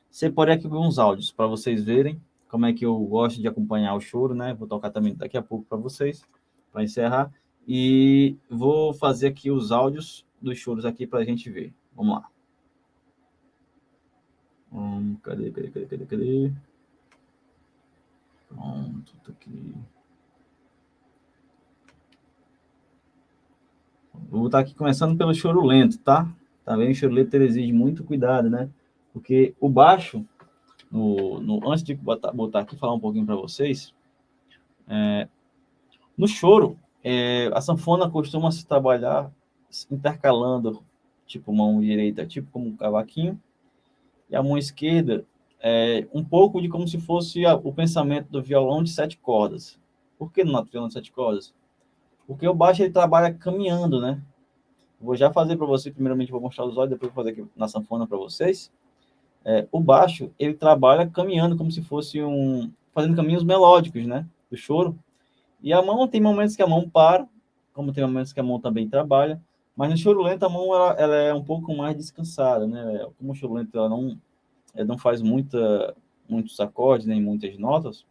separei aqui alguns áudios para vocês verem como é que eu gosto de acompanhar o choro, né? Vou tocar também daqui a pouco para vocês, para encerrar. E vou fazer aqui os áudios dos choros aqui para a gente ver. Vamos lá. Cadê? Pronto, tá aqui. Vou estar aqui começando pelo choro lento, tá? Também o choro lento exige muito cuidado, né? Porque o baixo, antes de botar aqui e falar um pouquinho para vocês, no choro, a sanfona costuma se trabalhar intercalando, tipo, mão direita, tipo como um cavaquinho, e a mão esquerda, um pouco de como se fosse o pensamento do violão de 7 cordas. Por que não violão de 7 cordas? Porque o baixo ele trabalha caminhando, né? Vou já fazer para você, primeiramente vou mostrar os olhos, depois vou fazer aqui na sanfona para vocês. O baixo, ele trabalha caminhando como se fosse fazendo caminhos melódicos, né? Do choro. E a mão, tem momentos que a mão para, como tem momentos que a mão também trabalha, mas no choro lento a mão ela é um pouco mais descansada, né? Como o choro lento ela não faz muitos acordes, nem muitas notas,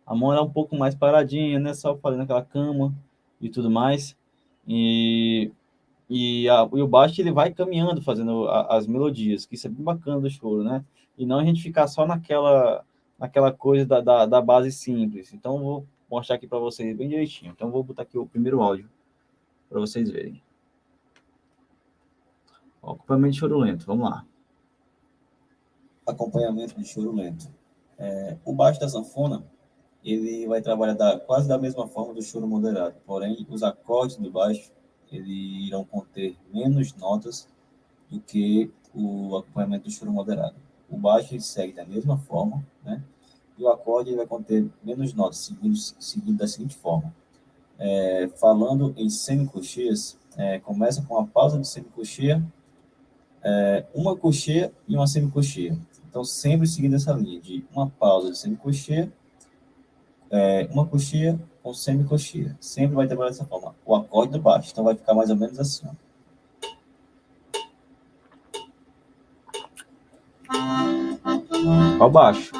a mão é um pouco mais paradinha, né? Só fazendo aquela cama e tudo mais. E o baixo ele vai caminhando, fazendo as melodias, que isso é bem bacana do choro, né? E não a gente ficar só naquela coisa da base simples. Então, eu vou mostrar aqui para vocês bem direitinho. Então, vou botar aqui o primeiro áudio para vocês verem. Acompanhamento de choro lento, vamos lá. Acompanhamento de choro lento. O baixo da sanfona, ele vai trabalhar quase da mesma forma do choro moderado, porém, os acordes do baixo, eles irão conter menos notas do que o acompanhamento do choro moderado. O baixo ele segue da mesma forma, né? E o acorde ele vai conter menos notas, seguindo da seguinte forma. Falando em semicoxias, começa com a pausa de semicoxia, uma coxia e uma semicoxia. Então, sempre seguindo essa linha de uma pausa de semicoxia, uma coxia com semicoxia. Sempre vai trabalhar dessa forma. O acorde do baixo. Então, vai ficar mais ou menos assim. Ao baixo.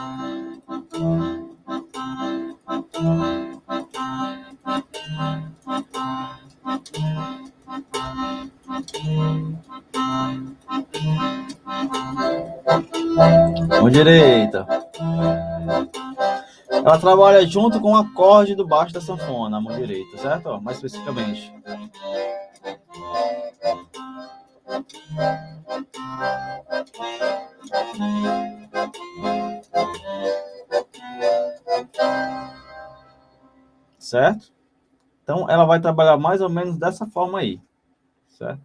Mão direita. Ela trabalha junto com o acorde do baixo da sanfona, a mão direita, certo? Mais especificamente. Certo? Então, ela vai trabalhar mais ou menos dessa forma aí, certo?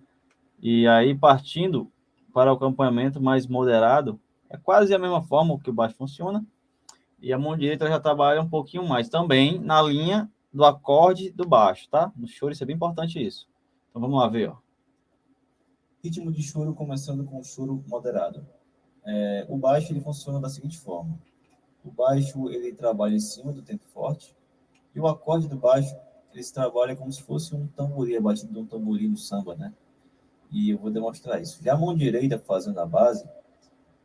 E aí, partindo para o acompanhamento mais moderado, é quase a mesma forma que o baixo funciona, e a mão direita já trabalha um pouquinho mais, também na linha do acorde do baixo, tá? No choro, isso é bem importante isso. Então, vamos lá ver, ó. Ritmo de choro começando com o choro moderado. O baixo ele funciona da seguinte forma. O baixo ele trabalha em cima do tempo forte, e o acorde do baixo ele trabalha como se fosse um tamborim, a batida de um tamborim no samba, né? E eu vou demonstrar isso. Já a mão direita, fazendo a base,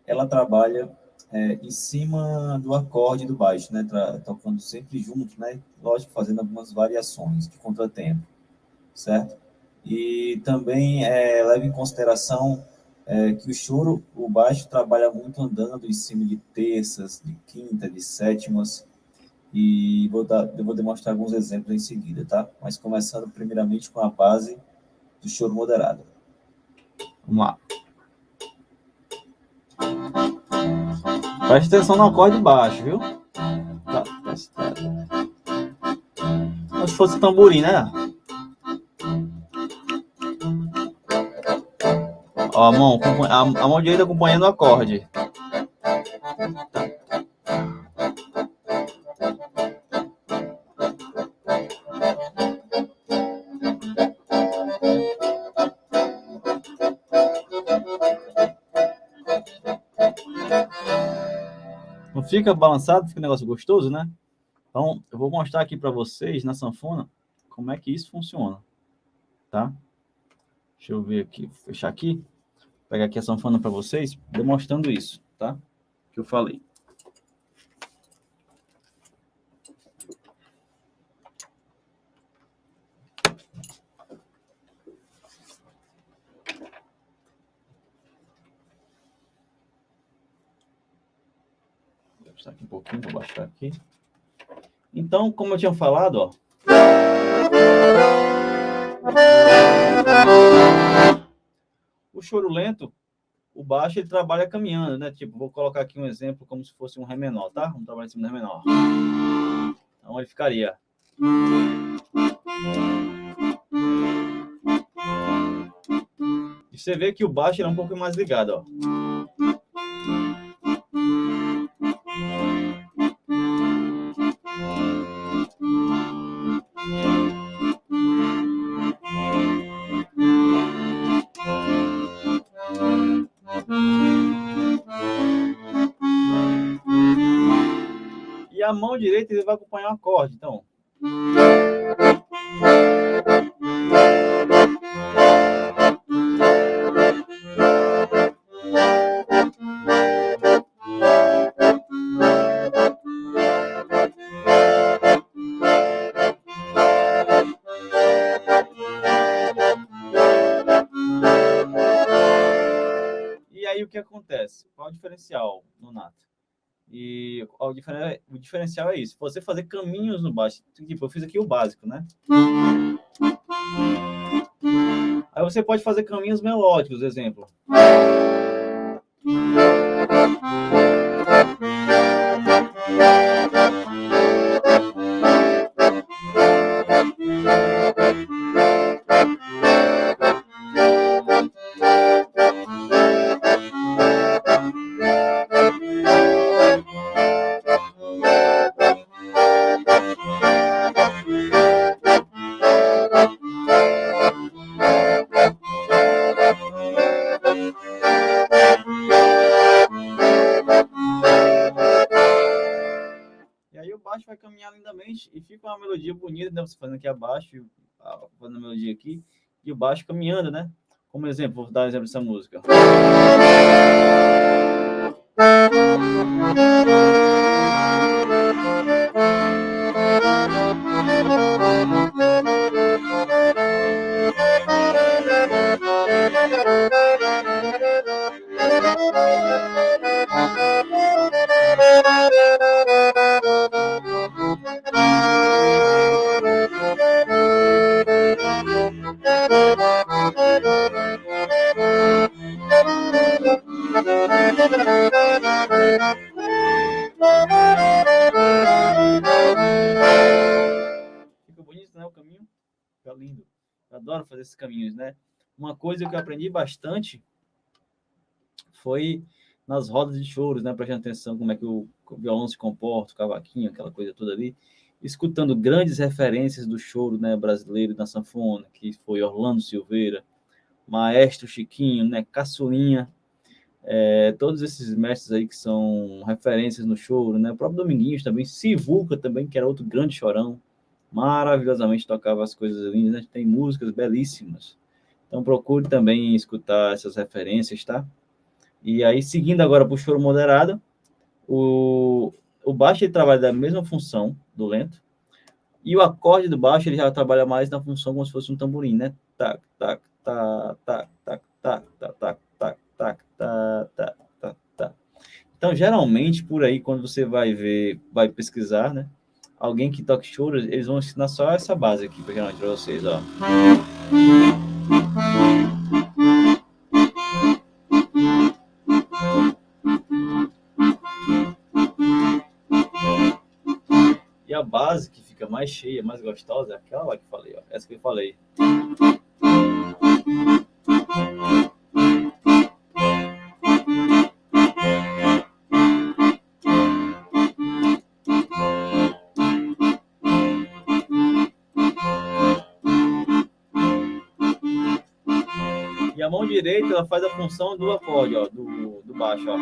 ela trabalha em cima do acorde do baixo, né? Tocando sempre junto, né? Lógico, fazendo algumas variações de contratempo, certo? E também leva em consideração que o choro, o baixo, trabalha muito andando em cima de terças, de quinta, de sétimas, e eu vou demonstrar alguns exemplos em seguida, tá? Mas começando primeiramente com a base do choro moderado. Vamos lá. Preste atenção no acorde baixo, viu? Tá. Como se fosse tamborim, né? Ó, a mão direita acompanhando o acorde. Não fica balançado, fica um negócio gostoso, né? Então, eu vou mostrar aqui para vocês na sanfona como é que isso funciona, tá? Deixa eu ver aqui, fechar aqui, pegar aqui a sanfona para vocês, demonstrando isso, tá? Que eu falei. Vou baixar aqui um pouquinho, vou baixar aqui. Então, como eu tinha falado, ó. O choro lento, o baixo, ele trabalha caminhando, né? Tipo, vou colocar aqui um exemplo como se fosse um Ré menor, tá? Vamos trabalhar em cima do Ré menor. Então, ele ficaria. E você vê que o baixo é um pouco mais ligado, ó. E a mão direita ele vai acompanhar o acorde, então. E aí o que acontece? Qual é o diferencial no nato? E o diferencial é isso. Você fazer caminhos no baixo. Tipo, eu fiz aqui o básico, né? Aí você pode fazer caminhos melódicos, exemplo. Vai caminhar lindamente e fica uma melodia bonita, né? Você fazendo aqui abaixo, fazendo a melodia aqui, e o baixo caminhando, né? Como exemplo, vou dar um exemplo dessa música. Fica bonito, né, o caminho? Fica lindo. Eu adoro fazer esses caminhos, né? Uma coisa que eu aprendi bastante foi nas rodas de choros, né? Prestando atenção como é que o violão se comporta, o cavaquinho, aquela coisa toda ali. Escutando grandes referências do choro, né, brasileiro da sanfona, que foi Orlando Silveira, Maestro Chiquinho, né, Caçulinha, todos esses mestres aí que são referências no choro, né? O próprio Dominguinhos também, Sivuca também, que era outro grande chorão, maravilhosamente tocava as coisas lindas, né? Tem músicas belíssimas. Então procure também escutar essas referências, tá? E aí, seguindo agora para o choro moderado, o baixo ele trabalha da mesma função do lento, e o acorde do baixo ele já trabalha mais na função como se fosse um tamborim, né? Tac, tac, tac, tac, tac, tac, tac, tac, tac, tac, tac, tac, tac, tac. Então, geralmente, por aí, quando você vai vai pesquisar, né? Alguém que toca choro, eles vão ensinar só essa base aqui, para vocês, ó. E a base que fica mais cheia, mais gostosa, é aquela lá que eu falei, ó. Essa que eu falei. E a mão direita, ela faz a função do acorde, ó, do baixo, ó.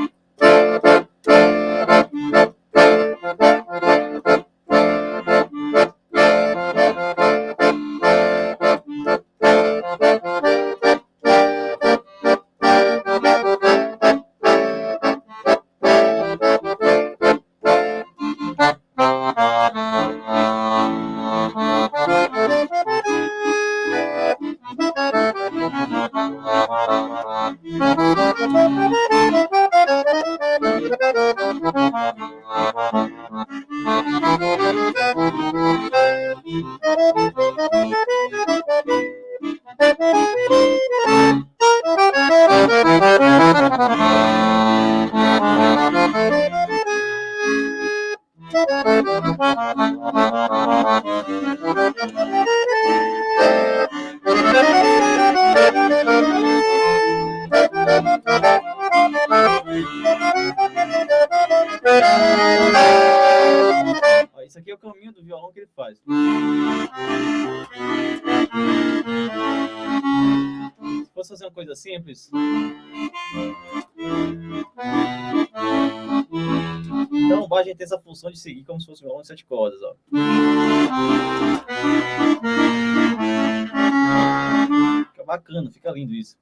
Isso aqui é o caminho do violão que ele faz. Se fosse fazer uma coisa simples. Então o baixo tem essa função de seguir como se fosse um violão de 7 cordas, ó. Fica bacana, fica lindo isso.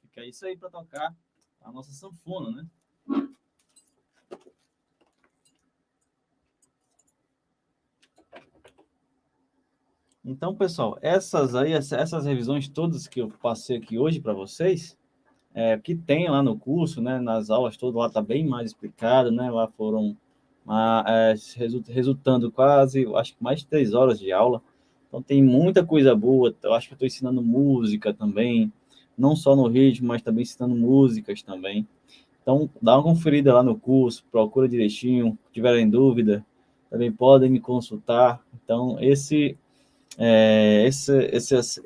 Fica isso aí para tocar a nossa sanfona, né? Então, pessoal, essas revisões todas que eu passei aqui hoje para vocês, que tem lá no curso, né, nas aulas todas, lá está bem mais explicado, né? Lá foram resultando quase, acho que mais de 3 horas de aula. Então, tem muita coisa boa. Eu acho que eu estou ensinando música também, não só no ritmo, mas também ensinando músicas também. Então, dá uma conferida lá no curso, procura direitinho. Se tiverem dúvida, também podem me consultar. Então,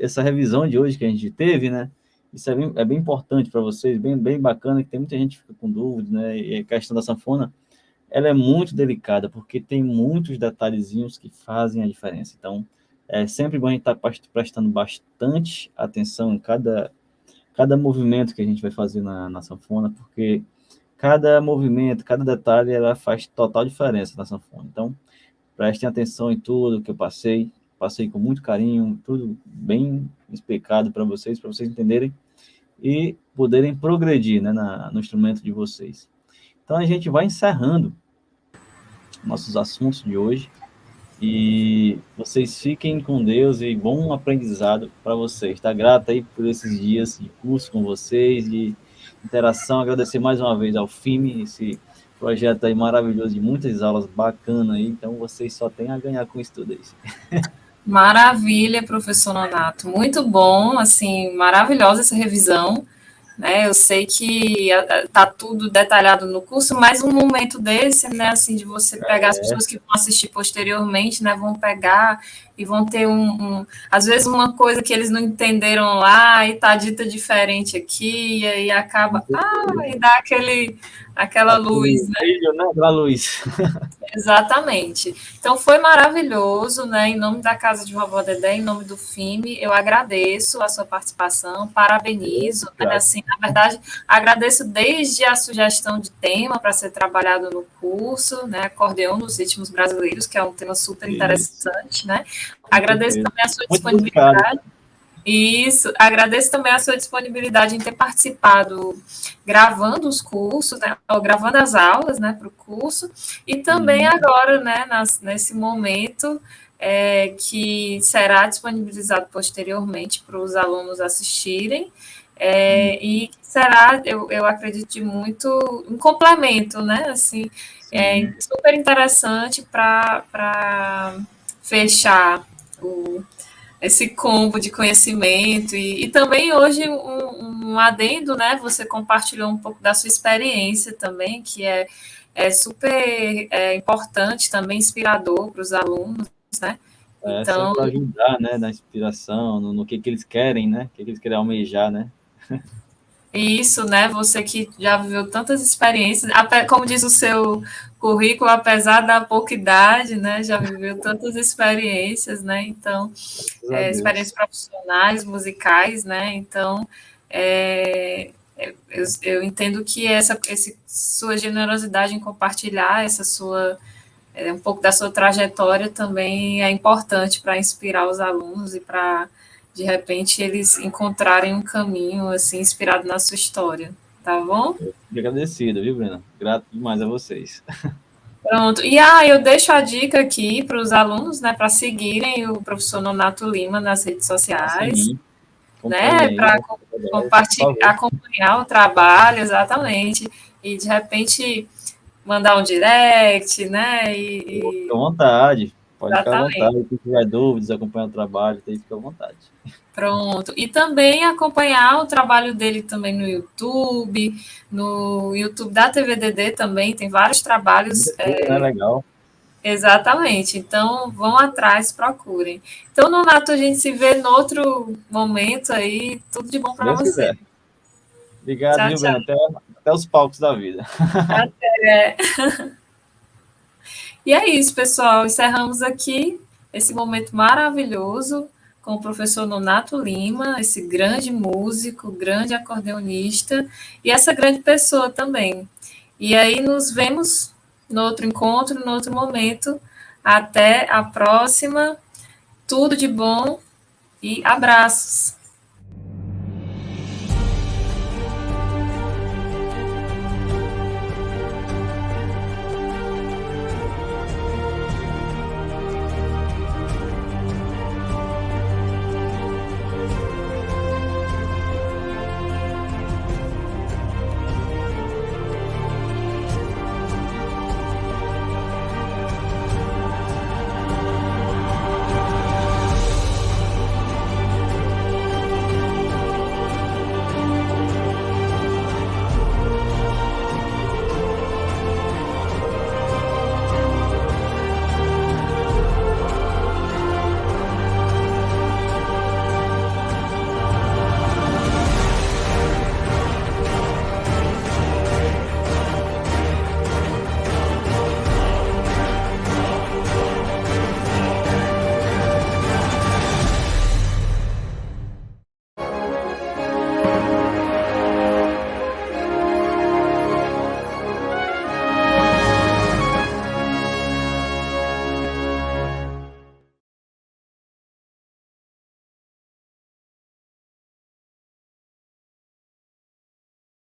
essa revisão de hoje que a gente teve, né? Isso é bem importante para vocês, bem bacana, que tem muita gente que fica com dúvidas, né? E a questão da sanfona, ela é muito delicada, porque tem muitos detalhezinhos que fazem a diferença. Então, é sempre bom a gente estar prestando bastante atenção em cada movimento que a gente vai fazer na sanfona, porque cada movimento, cada detalhe, ela faz total diferença na sanfona. Então, prestem atenção em tudo que eu passei com muito carinho, tudo bem explicado para vocês entenderem e poderem progredir, né, no instrumento de vocês. Então, a gente vai encerrando nossos assuntos de hoje e vocês fiquem com Deus e bom aprendizado para vocês. Está grato aí por esses dias de curso com vocês, de interação. Agradecer mais uma vez ao FIME, esse projeto aí maravilhoso, de muitas aulas bacanas aí. Então, vocês só têm a ganhar com isso tudo aí. Maravilha, professor Nonato. Muito bom, assim, maravilhosa essa revisão. Né? Eu sei que está tudo detalhado no curso, mas um momento desse, né, assim, de você pegar as pessoas que vão assistir posteriormente, né, vão pegar e vão ter às vezes uma coisa que eles não entenderam lá e está dita diferente aqui, e aí acaba, e dá aquela luz, né? Aquela luz. Exatamente. Então, foi maravilhoso, né? Em nome da Casa de Vovó Dedé, em nome do FIME, eu agradeço a sua participação, parabenizo, né? Assim, na verdade, agradeço desde a sugestão de tema para ser trabalhado no curso, né? Acordeão nos ritmos brasileiros, que é um tema super interessante, né? Agradeço também a sua disponibilidade. Isso, agradeço também a sua disponibilidade em ter participado gravando os cursos, né, ou gravando as aulas, né, para o curso, e também agora, né, nesse momento que será disponibilizado posteriormente para os alunos assistirem, e será, eu acredito muito, um complemento, né, assim, super interessante para fechar esse combo de conhecimento e também hoje um adendo, né? Você compartilhou um pouco da sua experiência também, que é super importante, também inspirador para os alunos, né? Então, para ajudar, né, na inspiração, no que eles querem, né? O que eles querem almejar, né? Isso, né? Você que já viveu tantas experiências, como diz o seu currículo, apesar da pouca idade, né? Já viveu tantas experiências, né? Então, experiências profissionais, musicais, né? Então, eu entendo que essa sua generosidade em compartilhar essa sua um pouco da sua trajetória também é importante para inspirar os alunos e para de repente eles encontrarem um caminho assim inspirado na sua história, tá bom? Agradecido, viu, Bruna? Grato demais a vocês. Pronto. E eu deixo a dica aqui para os alunos, né, para seguirem o professor Nonato Lima nas redes sociais, né, para compartilhar, acompanhar o trabalho, exatamente, e de repente mandar um direct, né? Fica à vontade. Pode ficar à vontade. Se tiver dúvidas, acompanhar o trabalho, fica à vontade. Pronto. E também acompanhar o trabalho dele também no YouTube da TVDD também, tem vários trabalhos. Legal. Exatamente. Então, vão atrás, procurem. Então, Nonato, a gente se vê em outro momento aí. Tudo de bom para você. Quiser. Obrigado, viu, Bruna? Até os palcos da vida. Até. E é isso, pessoal. Encerramos aqui esse momento maravilhoso com o professor Nonato Lima, esse grande músico, grande acordeonista e essa grande pessoa também. E aí nos vemos no outro encontro, no outro momento. Até a próxima. Tudo de bom e abraços.